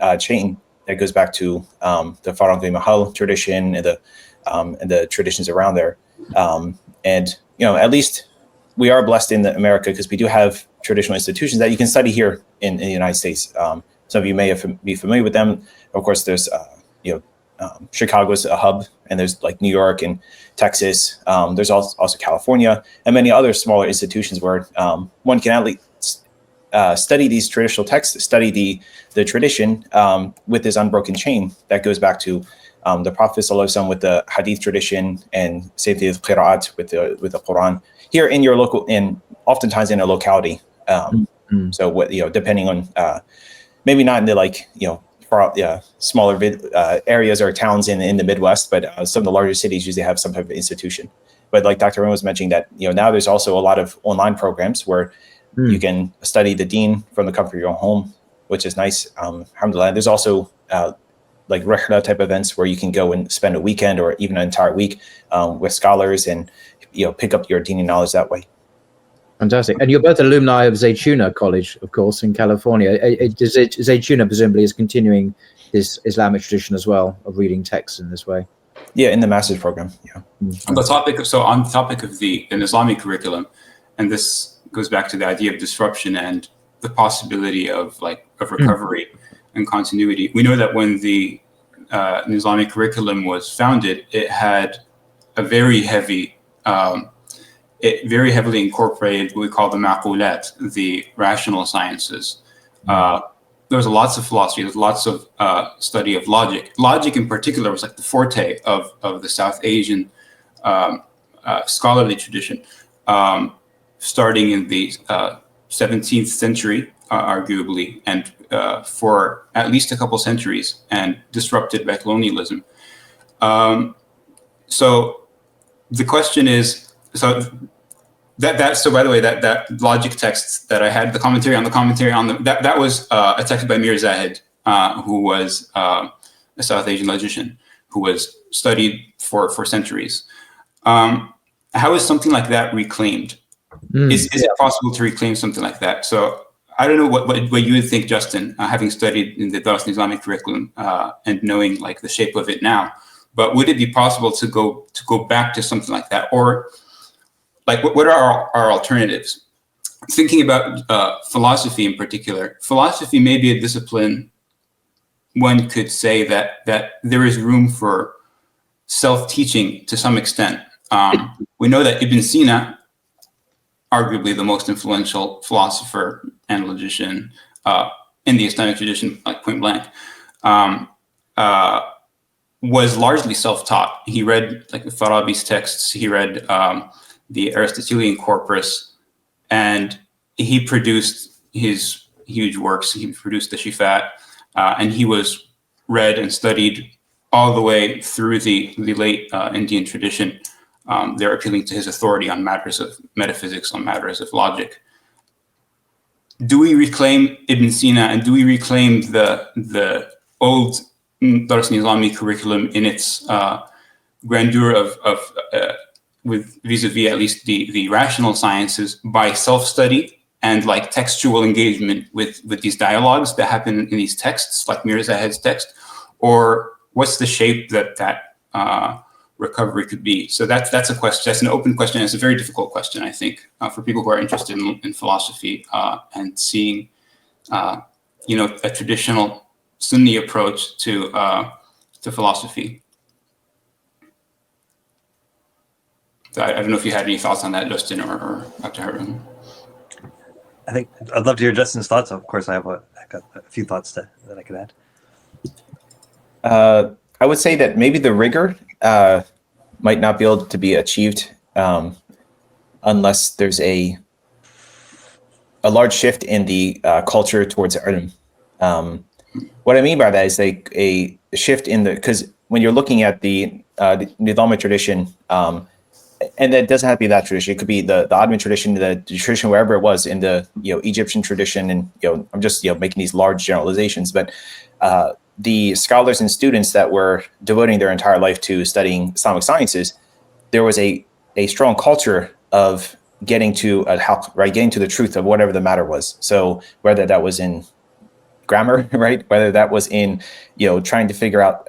that goes back to the Farangli Mahal tradition and the traditions around there. At least we are blessed in America, because we do have traditional institutions that you can study here in the United States. Some of you may be familiar with them. Of course, there's Chicago's a hub, and there's like New York and Texas. There's also California and many other smaller institutions where one can at least study these traditional texts, study the tradition with this unbroken chain that goes back to the Prophet ﷺ with the Hadith tradition, and same thing with Qira'at with the Quran here in your local, and oftentimes in a locality. So what depending on maybe not in the smaller areas or towns in the Midwest, but some of the larger cities usually have some type of institution. But like Dr. Rowan was mentioning, that now there's also a lot of online programs where you can study the deen from the comfort of your own home, which is nice. Alhamdulillah. There's also like rihla type events where you can go and spend a weekend or even an entire week with scholars and pick up your dini knowledge that way. Fantastic. And you're both alumni of Zaytuna College, of course, in California. Zaytuna presumably is continuing this Islamic tradition as well of reading texts in this way. Yeah, in the master's program. Yeah. On the topic of an Islamic curriculum, and this goes back to the idea of disruption and the possibility of recovery and continuity. We know that when the Islamic curriculum was founded, it had a very heavy, it very heavily incorporated what we call the maqulat, the rational sciences. There was lots of philosophy, there was lots of study of logic. Logic in particular was like the forte of the South Asian scholarly tradition, starting in the 17th century, arguably, and for at least a couple centuries, and disrupted by colonialism. So the question is, so by the way, that logic text that I had, the commentary on that was a text by Mir Zahid, who was a South Asian logician who was studied for centuries. How is something like that reclaimed? Is it possible to reclaim something like that? So I don't know what you would think, Justin, having studied in the Dars Islamic curriculum and knowing like the shape of it now. But would it be possible to go back to something like that, or like what are our alternatives? Thinking about philosophy in particular, philosophy may be a discipline. One could say that there is room for self-teaching to some extent. We know that Ibn Sina, arguably the most influential philosopher and logician in the Islamic tradition, like point blank, was largely self-taught. He read like Farabi's texts, he read the Aristotelian corpus, and he produced his huge works. He produced the Shifat, and he was read and studied all the way through the late Indian tradition. They're appealing to his authority on matters of metaphysics, on matters of logic. Do we reclaim Ibn Sina, and do we reclaim the old Dars Islami curriculum in its grandeur of with vis-a-vis at least the rational sciences by self-study and like textual engagement with these dialogues that happen in these texts, like Mir Zahid's text, or what's the shape that recovery could be? So that's a question. That's an open question. It's a very difficult question, I think, for people who are interested in philosophy and seeing, a traditional Sunni approach to philosophy. So I don't know if you had any thoughts on that, Justin or Dr. Harun. I think I'd love to hear Justin's thoughts. Of course, I got a few thoughts that I could add. I would say that maybe the rigor might not be able to be achieved unless there's a large shift in the culture towards ilm. What I mean by that is like a shift in because when you're looking at the Islamic tradition, and that doesn't have to be that tradition. It could be the Ottoman tradition, the tradition wherever it was in the Egyptian tradition, and I'm just making these large generalizations, but the scholars and students that were devoting their entire life to studying Islamic sciences, there was a strong culture of getting to getting to the truth of whatever the matter was. So whether that was in grammar, right, whether that was in trying to figure out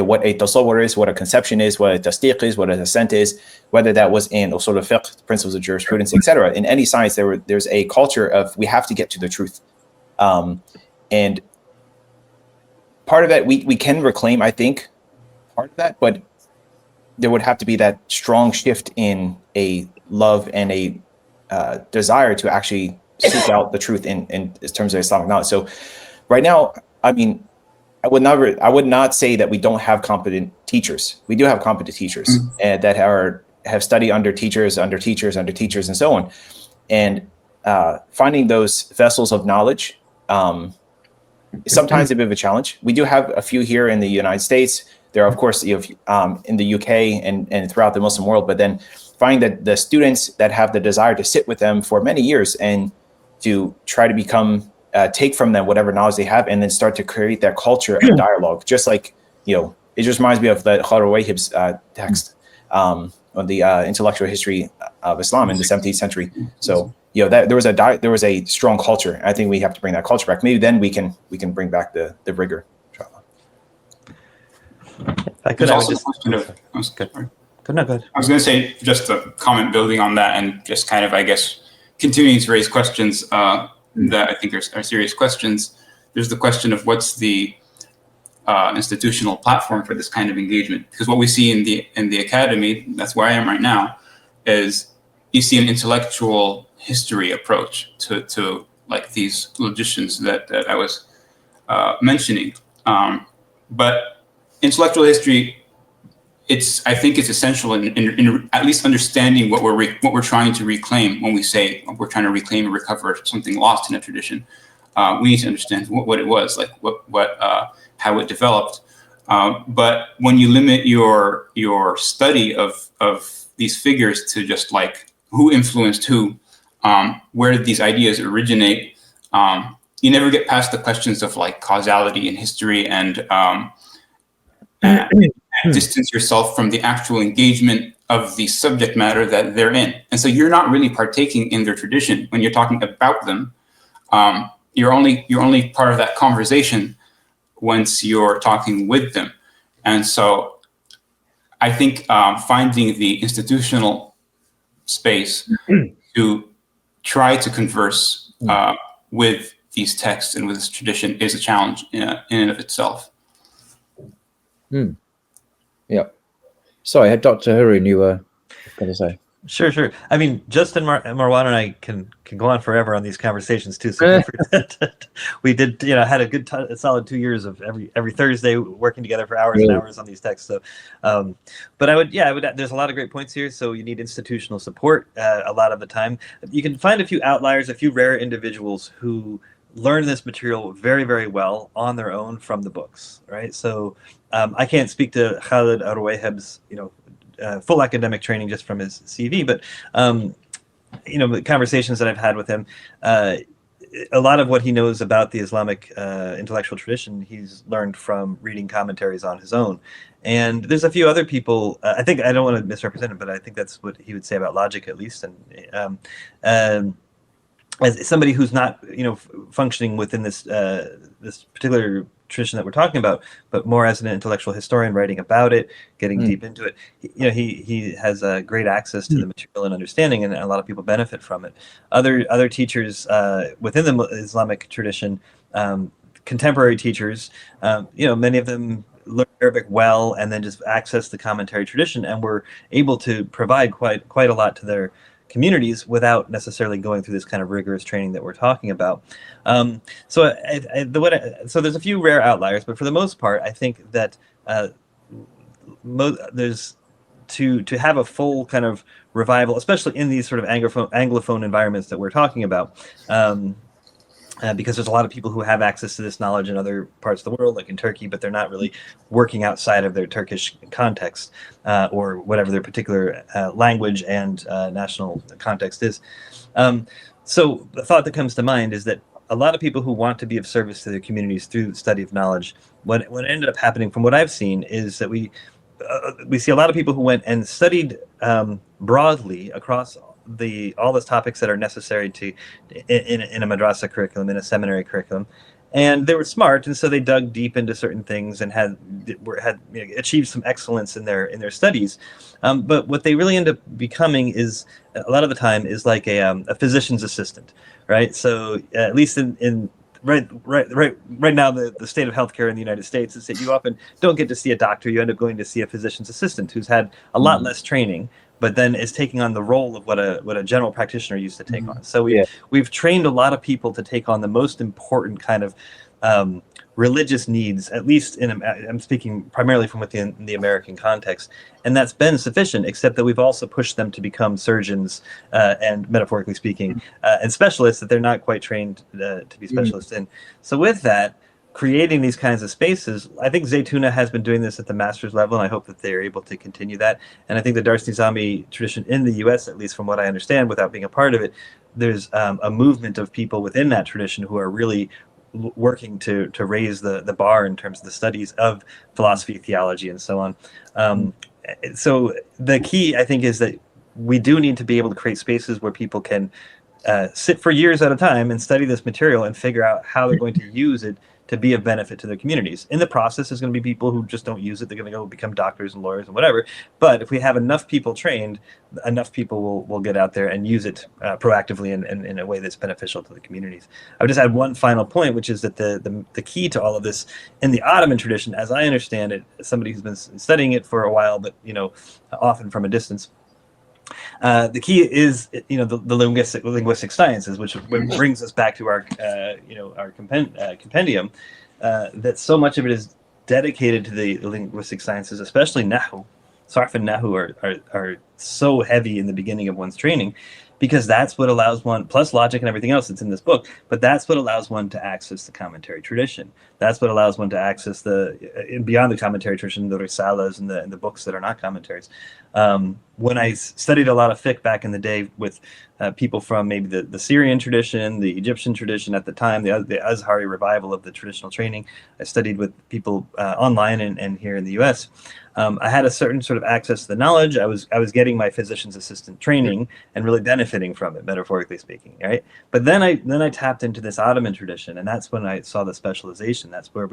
what a tasawwur is, what a conception is, what a tasdiq is, what a assent is, whether that was in usul al-fiqh, principles of jurisprudence, etc. In any science, there's a culture of we have to get to the truth, and part of that we can reclaim, I think, part of that, but there would have to be that strong shift in a love and a desire to actually seek out the truth in terms of Islamic knowledge. So right now, I mean, I would not say that we don't have competent teachers. We do have competent teachers and that have studied under teachers, and so on. And finding those vessels of knowledge sometimes a bit of a challenge. We do have a few here in the United States. There are, of course, in the UK and throughout the Muslim world, but then find that the students that have the desire to sit with them for many years and to try to become, take from them whatever knowledge they have, and then start to create that culture of dialogue. Just like, it just reminds me of that Khalid Wahib's text on the intellectual history of Islam in the 17th century. So, that there was a strong culture. I think we have to bring that culture back. Maybe then we can bring back the rigor. I could also just go ahead. I was going to say, just a comment building on that, and just kind of, I guess, continuing to raise questions that I think are serious questions. There's the question of what's the institutional platform for this kind of engagement, because what we see in the academy, that's where I am right now, is you see an intellectual history approach to like these logicians that I was mentioning, but intellectual history, I think it's essential in at least understanding what we're trying to reclaim. When we say we're trying to reclaim or recover something lost in a tradition, we need to understand what it was, like how it developed. But when you limit your study of these figures to just like who influenced who, where did these ideas originate, you never get past the questions of like causality in history and distance yourself from the actual engagement of the subject matter that they're in. And so you're not really partaking in their tradition when you're talking about them. You're only part of that conversation once you're talking with them. And so I think finding the institutional space to try to converse with these texts and with this tradition is a challenge in and of itself. Yeah. Sorry, Dr. Haroon, you were going to say. Sure. I mean, Justin, Marwan, and I can go on forever on these conversations too. So we did, had a good, solid 2 years of every Thursday working together for hours and hours on these texts. So, but I would. There's a lot of great points here. So you need institutional support a lot of the time. You can find a few outliers, a few rare individuals who learn this material very, very well on their own from the books, right? So I can't speak to Khalid Arwayhab's, full academic training just from his CV, but the conversations that I've had with him, a lot of what he knows about the Islamic intellectual tradition, he's learned from reading commentaries on his own. And there's a few other people, I don't want to misrepresent him, but I think that's what he would say about logic, at least. And as somebody who's not, functioning within this this particular tradition that we're talking about, but more as an intellectual historian writing about it, getting deep into it, he has great access to the material and understanding, and a lot of people benefit from it. Other teachers within the Islamic tradition, contemporary teachers, many of them learn Arabic well and then just access the commentary tradition, and were able to provide quite a lot to their communities without necessarily going through this kind of rigorous training that we're talking about. So there's a few rare outliers, but for the most part, I think that there's to have a full kind of revival, especially in these sort of Anglophone environments that we're talking about. Because there's a lot of people who have access to this knowledge in other parts of the world, like in Turkey, but they're not really working outside of their Turkish context or whatever their particular language and national context is. So the thought that comes to mind is that a lot of people who want to be of service to their communities through the study of knowledge, what ended up happening from what I've seen is that we see a lot of people who went and studied broadly across all the topics that are necessary to in a madrasa curriculum, in a seminary curriculum, and they were smart, and so they dug deep into certain things and had achieved some excellence in their studies. But what they really end up becoming is a lot of the time is like a physician's assistant, right? So at least in right now, the state of healthcare in the United States is that you often don't get to see a doctor. You end up going to see a physician's assistant who's had a lot less training, but then is taking on the role of what a general practitioner used to take on. So we've trained a lot of people to take on the most important kind of religious needs, at least I'm speaking primarily from within the American context, and that's been sufficient, except that we've also pushed them to become surgeons and, metaphorically speaking, and specialists that they're not quite trained to be specialists in. So with that, creating these kinds of spaces. I think Zaytuna has been doing this at the master's level, and I hope that they're able to continue that. And I think the Dars Nizami tradition in the US, at least from what I understand, without being a part of it, there's a movement of people within that tradition who are really working to raise the bar in terms of the studies of philosophy, theology, and so on. So the key, I think, is that we do need to be able to create spaces where people can sit for years at a time and study this material and figure out how they're going to use it to be of benefit to their communities. In the process, there's going to be people who just don't use it. They're going to go become doctors and lawyers and whatever. But if we have enough people trained, enough people will get out there and use it proactively and in a way that's beneficial to the communities. I would just add one final point, which is that the key to all of this in the Ottoman tradition, as I understand it, somebody who's been studying it for a while, but often from a distance, the key is the linguistic sciences, which brings us back to our compendium. That so much of it is dedicated to the linguistic sciences, especially Nahu. Sarf and Nahu are so heavy in the beginning of one's training, because that's what allows one, plus logic and everything else that's in this book, but that's what allows one to access the commentary tradition. That's what allows one to access beyond the commentary tradition, the risalas and the books that are not commentaries. When I studied a lot of fiqh back in the day with people from maybe the Syrian tradition, the Egyptian tradition at the time, the Azhari revival of the traditional training, I studied with people online and here in the US. I had a certain sort of access to the knowledge. I was getting my physician's assistant training and really benefiting from it, metaphorically speaking, right? But then I tapped into this Ottoman tradition, and that's when I saw the specialization. That's where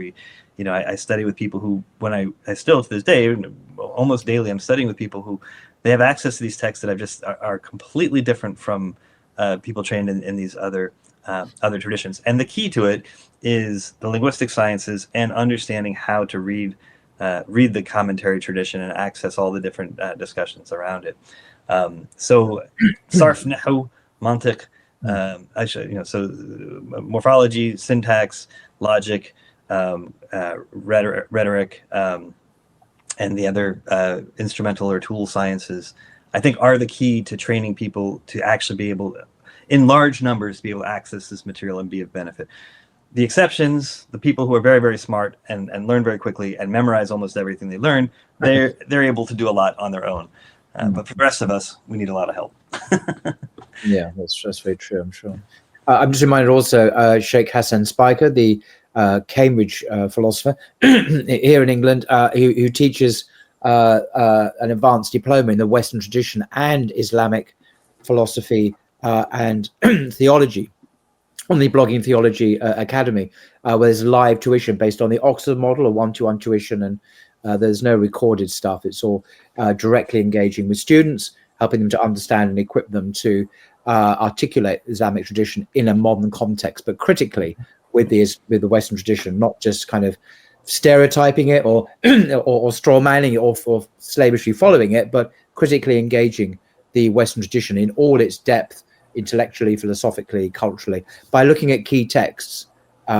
I study with people who, when I still to this day, almost daily, I'm studying with people who they have access to these texts that are completely different from people trained in these other traditions. And the key to it is the linguistic sciences and understanding how to read the commentary tradition and access all the different discussions around it. So sarf, nahu, mantiq, morphology, syntax, logic, rhetoric, and the other instrumental or tool sciences, I think, are the key to training people to actually be able, in large numbers, to be able to access this material and be of benefit. The exceptions, the people who are very, very smart and learn very quickly and memorize almost everything they learn, they're able to do a lot on their own. But for the rest of us, we need a lot of help. Yeah, that's very true, I'm sure. I'm just reminded also, Sheikh Hassan Spiker, the Cambridge philosopher here in England, who teaches an advanced diploma in the Western tradition and Islamic philosophy and theology on the Blogging Theology Academy, where there's live tuition based on the Oxford model, a one-to-one tuition, and there's no recorded stuff. It's all directly engaging with students, helping them to understand and equip them to articulate Islamic tradition in a modern context, but critically with the Western tradition, not just kind of stereotyping it or straw manning it or slavishly following it, but critically engaging the Western tradition in all its depth, intellectually, philosophically, culturally, by looking at key texts,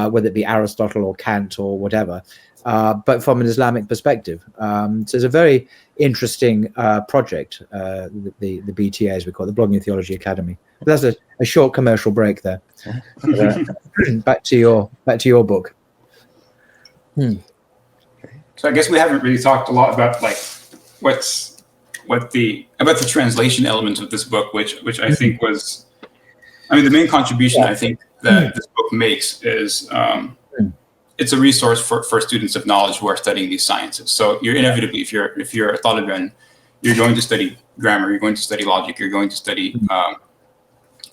whether it be Aristotle or Kant or whatever, but from an Islamic perspective. So it's a very interesting project, the BTA, as we call it, the Blogging Theology Academy. But that's a short commercial break there. Back to your book. So I guess we haven't really talked a lot about about the translation element of this book, which I think was, the main contribution I think that this book makes is it's a resource for students of knowledge who are studying these sciences. So you're inevitably, if you're a Taliban, you're going to study grammar, you're going to study logic, you're going to study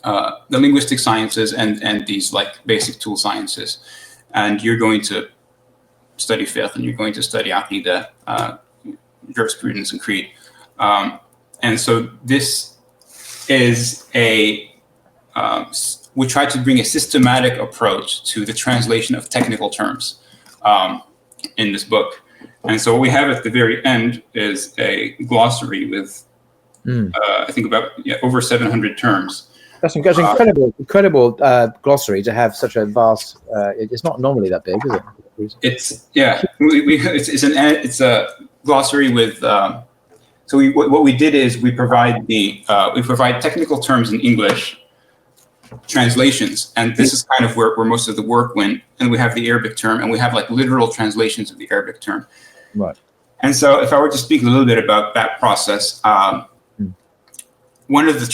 the linguistic sciences and these basic tool sciences, and you're going to study fiqh, and you're going to study aqidah, jurisprudence, and creed. And so this is we try to bring a systematic approach to the translation of technical terms in this book. And so what we have at the very end is a glossary with, I think about over 700 terms. That's incredible glossary to have such a vast. It's not normally that big, is it? It's a glossary with. So what we did is we provide technical terms in English, translations, and this is kind of where most of the work went. And we have the Arabic term, and we have like literal translations of the Arabic term. Right. And so if I were to speak a little bit about that process, one of the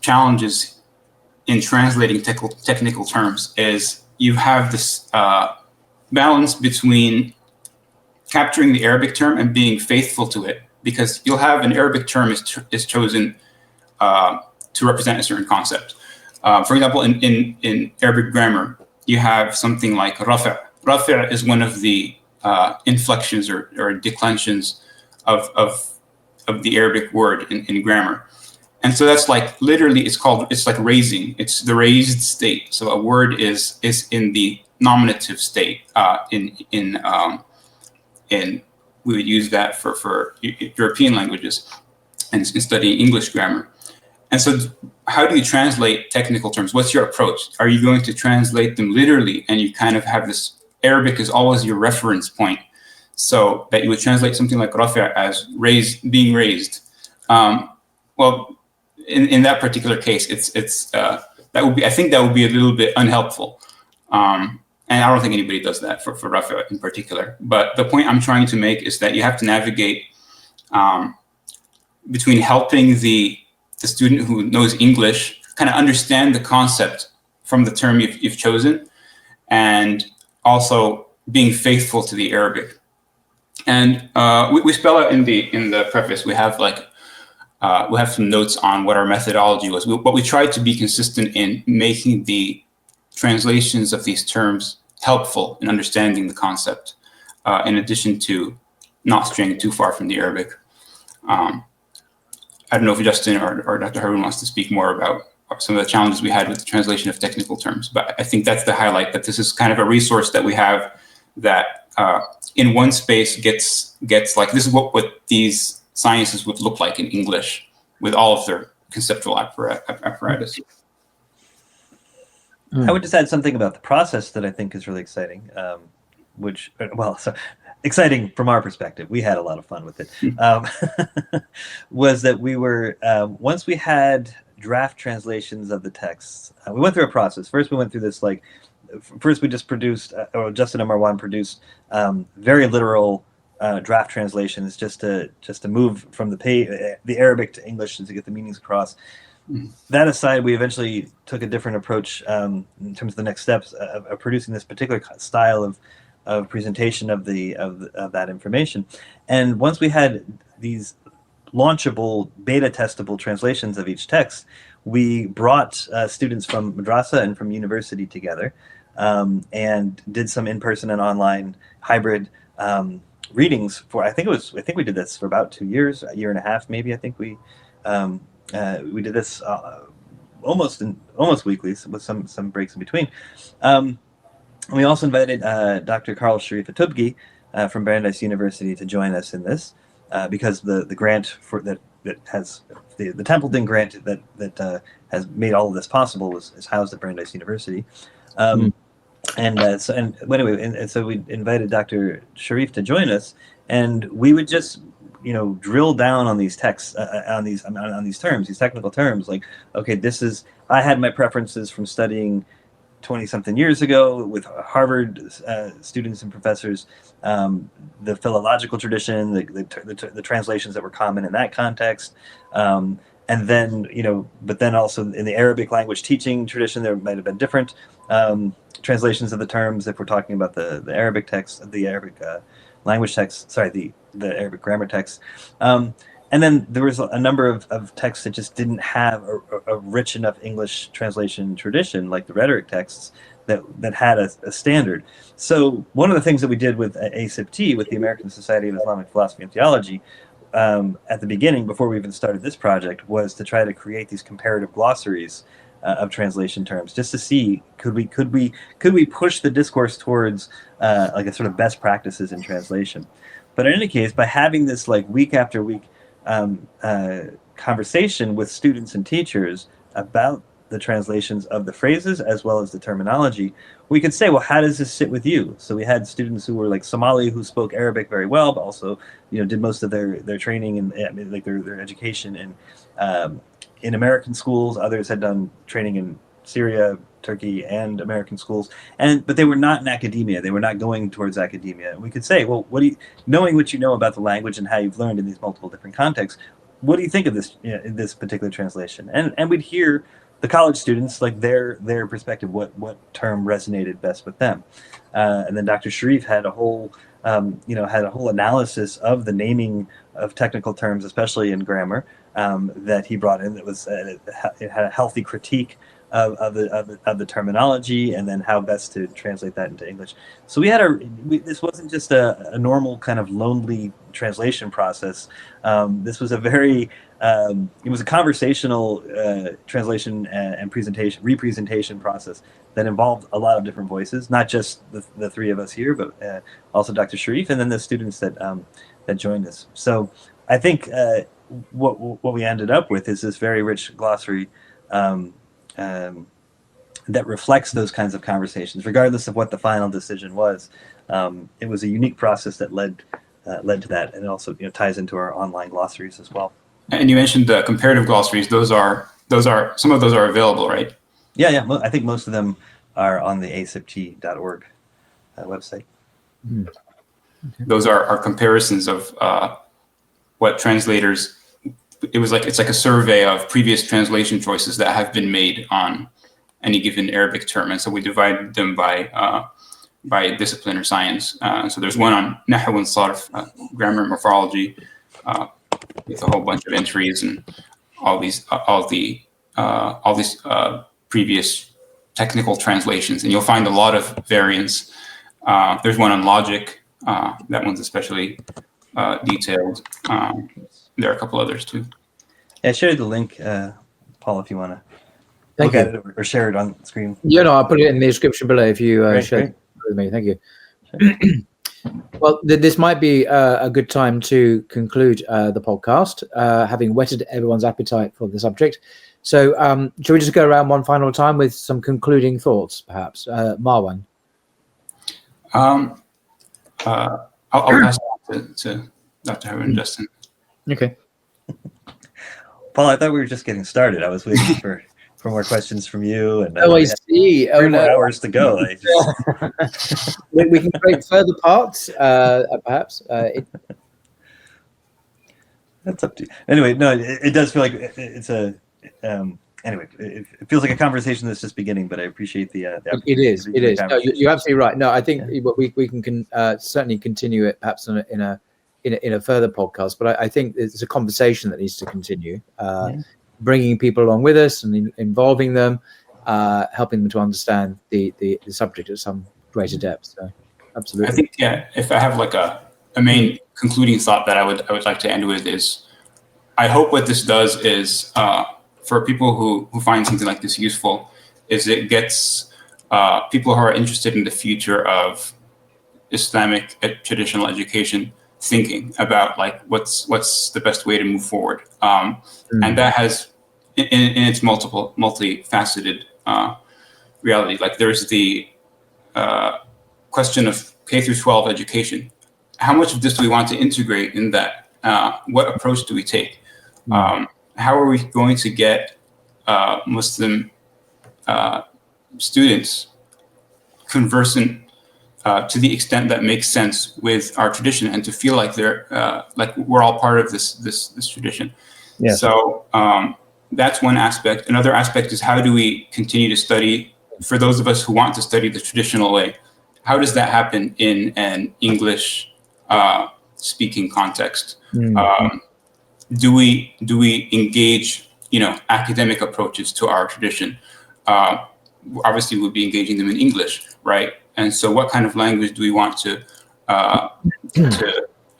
challenges in translating technical terms is you have this balance between capturing the Arabic term and being faithful to it, because you'll have an Arabic term is chosen to represent a certain concept. For example, in Arabic grammar, you have something like rafi'. Rafi' is one of the inflections or declensions of the Arabic word in grammar. And so that's like literally it's like raising. It's the raised state. So a word is in the nominative state. In we would use that for European languages and in studying English grammar. And so how do you translate technical terms? What's your approach? Are you going to translate them literally, and you kind of have this Arabic is always your reference point, so that you would translate something like rafi' as being raised? Well, in that particular case, I think that would be a little bit unhelpful. And I don't think anybody does that for rafi' in particular. But the point I'm trying to make is that you have to navigate between helping the student who knows English kind of understand the concept from the term you've chosen, and also being faithful to the Arabic. And we spell out in the preface, we have some notes on what our methodology was. But we tried to be consistent in making the translations of these terms helpful in understanding the concept, in addition to not straying too far from the Arabic. I don't know if Justin or Dr. Haroon wants to speak more about some of the challenges we had with the translation of technical terms, but I think that's the highlight, that this is kind of a resource that we have that in one space gets like, this is what these sciences would look like in English with all of their conceptual apparatus. I would just add something about the process that I think is really exciting, exciting from our perspective. We had a lot of fun with it. Was that we were, once we had draft translations of the texts, we went through a process. First, we went through this, first we just produced, or Justin and Marwan produced very literal draft translations just to move from the Arabic to English and to get the meanings across. That aside, we eventually took a different approach in terms of the next steps of producing this particular style of presentation of that information. And once we had these launchable, beta testable translations of each text, we brought students from madrasa and from university together, and did some in-person and online hybrid readings for, I think we did this for about 2 years, a year and a half, maybe. I think we did this almost weekly with some breaks in between. We also invited Dr. Carl Sharif Atubgi from Brandeis University to join us in this, because the grant that has the Templeton grant that has made all of this possible is housed at Brandeis University. So we invited Dr. Sharif to join us, and we would just drill down on these texts, on these terms, these technical terms. Like, okay, I had my preferences from studying 20-something years ago with Harvard students and professors, the philological tradition, the translations that were common in that context, and then but then also in the Arabic language teaching tradition, there might have been different translations of the terms if we're talking about the Arabic text, the Arabic language text. Sorry, the Arabic grammar text. And then there was a number of texts that just didn't have a rich enough English translation tradition, like the rhetoric texts that had a standard. So one of the things that we did with ASIPT, with the American Society of Islamic Philosophy and Theology, at the beginning, before we even started this project, was to try to create these comparative glossaries of translation terms, just to see could we push the discourse towards like a sort of best practices in translation. But in any case, by having this like week after week conversation with students and teachers about the translations of the phrases as well as the terminology, we could say, well, how does this sit with you? So we had students who were like Somali, who spoke Arabic very well, but also did most of their training and like their education in American schools. Others had done training in Syria, Turkey, and American schools, but they were not in academia. They were not going towards academia. We could say, well, knowing what you know about the language and how you've learned in these multiple different contexts, what do you think of this in this particular translation? And we'd hear the college students, like their perspective, what term resonated best with them, and then Dr. Sharif had a whole analysis of the naming of technical terms, especially in grammar, that he brought in. That was it had a healthy critique of the terminology, and then how best to translate that into English. So this wasn't just a normal kind of lonely translation process. This was a very it was a conversational translation and representation process that involved a lot of different voices, not just the three of us here, but also Dr. Sharif, and then the students that joined us. So I think what we ended up with is this very rich glossary that reflects those kinds of conversations, regardless of what the final decision was. It was a unique process that led to that, and it also ties into our online glossaries as well. And you mentioned the comparative glossaries. Those are some of those are available, right? Yeah. I think most of them are on the acipg.org website. Mm. Okay. Those are comparisons of what translators. It's like a survey of previous translation choices that have been made on any given Arabic term, and so we divide them by discipline or science. So there's one on Nahw and Sarf, grammar and morphology, with a whole bunch of entries and all these previous technical translations, and you'll find a lot of variance. There's one on logic. That one's especially detailed. There are a couple others too. I shared the link, Paul, if you want to look at it or share it on the screen. Yeah, no, I'll put it in the description below if you share it with me. Thank you. Sure. Well, this might be a good time to conclude the podcast, having whetted everyone's appetite for the subject. So shall we just go around one final time with some concluding thoughts, perhaps? Marwan? I'll pass it to Dr. Harun and Justin. Okay. Paul, I thought we were just getting started. I was waiting for more questions from you. And I see. Three more hours to go. We can create further parts, perhaps. That's up to you. Anyway, no, it does feel like it's a. Anyway, it feels like a conversation that's just beginning, but I appreciate the. It is. No, you're absolutely right. No, I think we can certainly continue it, perhaps in a further podcast. But I think it's a conversation that needs to continue. Bringing people along with us and involving them, helping them to understand the subject at some greater depth. So, absolutely. I think if I have like a main concluding thought that I would like to end with is, I hope what this does is for people who find something like this useful, is it gets people who are interested in the future of Islamic traditional education thinking about like what's the best way to move forward, and that has in its multifaceted reality. Like there's the question of K through 12 education. How much of this do we want to integrate in that? What approach do we take? How are we going to get Muslim students conversant to the extent that makes sense with our tradition, and to feel like they're like we're all part of this tradition? Yeah. So that's one aspect. Another aspect is, how do we continue to study, for those of us who want to study the traditional way? How does that happen in an English speaking context? Do we engage academic approaches to our tradition? Obviously, we'll be engaging them in English, right? And so, what kind of language do we want to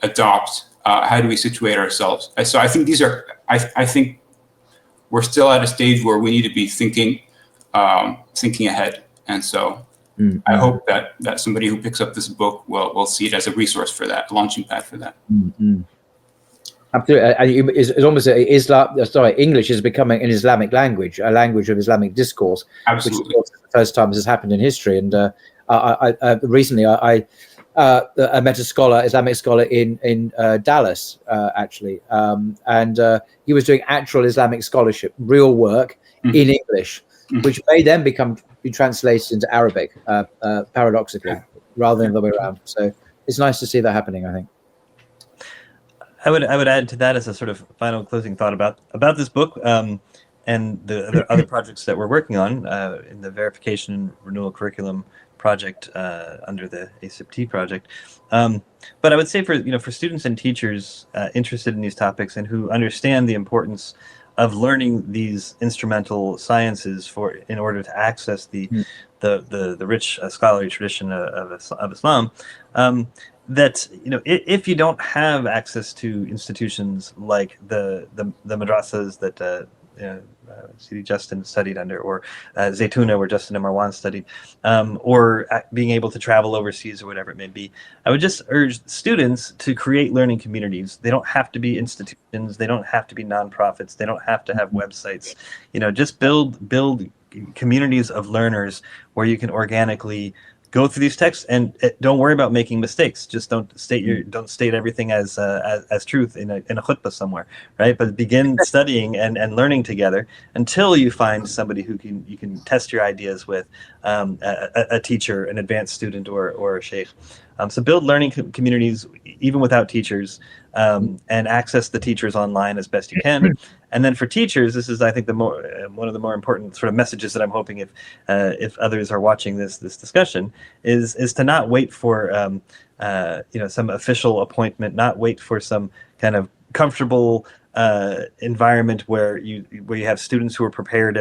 adopt? How do we situate ourselves? So, I think these are. I think we're still at a stage where we need to be thinking ahead. And so, I hope that somebody who picks up this book will see it as a resource for that, a launching pad for that. Absolutely. It's almost English is becoming an Islamic language, a language of Islamic discourse. Absolutely. Which is the first time this has happened in history. And recently, I met a scholar, Islamic scholar in Dallas, actually, and he was doing actual Islamic scholarship, real work in English. which may then be translated into Arabic, paradoxically, rather than the other way around. So it's nice to see that happening, I think. I would add to that as a sort of final closing thought about this book and the other projects that we're working on in the verification and renewal curriculum project under the ASIP-T project. But I would say for students and teachers interested in these topics and who understand the importance of learning these instrumental sciences in order to access the rich scholarly tradition of Islam, that if you don't have access to institutions like the madrasas that Sidi Justin studied under, or Zaytuna, where Justin and Marwan studied, or being able to travel overseas or whatever it may be, I would just urge students to create learning communities. They don't have to be institutions. They don't have to be nonprofits. They don't have to have websites. Just build communities of learners where you can organically go through these texts, and don't worry about making mistakes. Just don't state everything as truth in a khutbah somewhere, right? But begin studying and learning together until you find somebody who you can test your ideas with, a teacher, an advanced student, or a sheikh. So build learning communities even without teachers, and access the teachers online as best you can. And then for teachers, this is, I think, one of the more important sort of messages that I'm hoping if others are watching this discussion is to not wait for some official appointment, not wait for some kind of comfortable environment where you have students who are prepared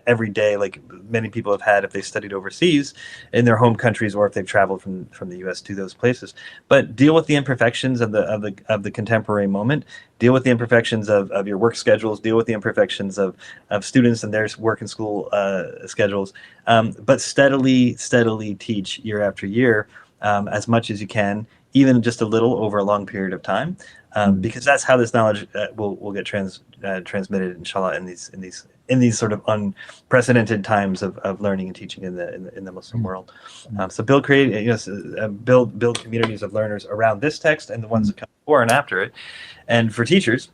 every day, like many people have had if they studied overseas in their home countries, or if they've traveled from the U.S. to those places. But deal with the imperfections of the contemporary moment. Deal with the imperfections of your work schedules. Deal with the imperfections of students and their work and school schedules. But steadily teach year after year, as much as you can, even just a little over a long period of time. Because that's how this knowledge will get transmitted, inshallah, in these sort of unprecedented times of learning and teaching in the Muslim world. So build communities of learners around this text and the ones that come before and after it. And for teachers,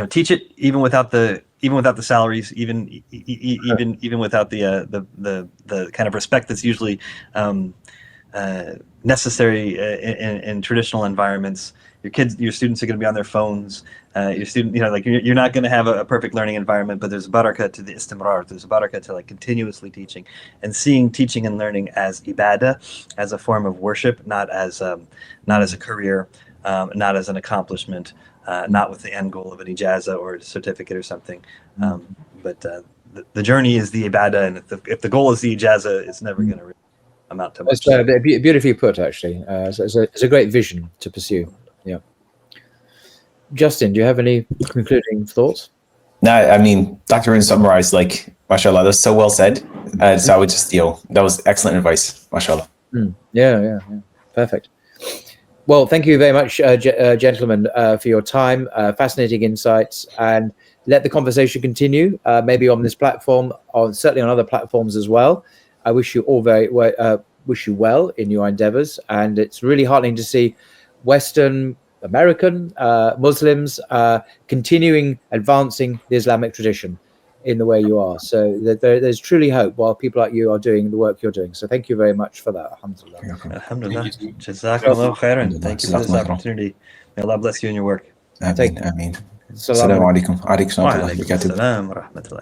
teach it even without the salaries, even without the kind of respect that's usually necessary in traditional environments. Your students are going to be on their phones. You're not going to have a perfect learning environment, but there's a barakah to the istimrar. There's a barakah to continuously teaching and seeing teaching and learning as ibadah, as a form of worship, not as a career, not as an accomplishment, not with the end goal of an ijaza or a certificate or something. But the journey is the ibadah, and if the goal is the ijaza, it's never going to amount to much. That's beautifully put, actually. It's a great vision to pursue. Yeah. Justin, do you have any concluding thoughts? No, I mean, Dr. Arun summarized, mashallah, that's so well said. So I would just, that was excellent advice, mashallah. Yeah. Perfect. Well, thank you very much, gentlemen, for your time, fascinating insights, and let the conversation continue, maybe on this platform, certainly on other platforms as well. I wish you all wish you well in your endeavors, and it's really heartening to see Western American Muslims continuing advancing the Islamic tradition in the way you are. So there's truly hope while people like you are doing the work you're doing. So thank you very much for that. Alhamdulillah. Alhamdulillah. Jazakallah khairan. Thank you for this opportunity. May Allah bless you in your work. Ameen. Assalamu alaikum. Wa alaikum assalam wa rahmatullahi wa barakatuh.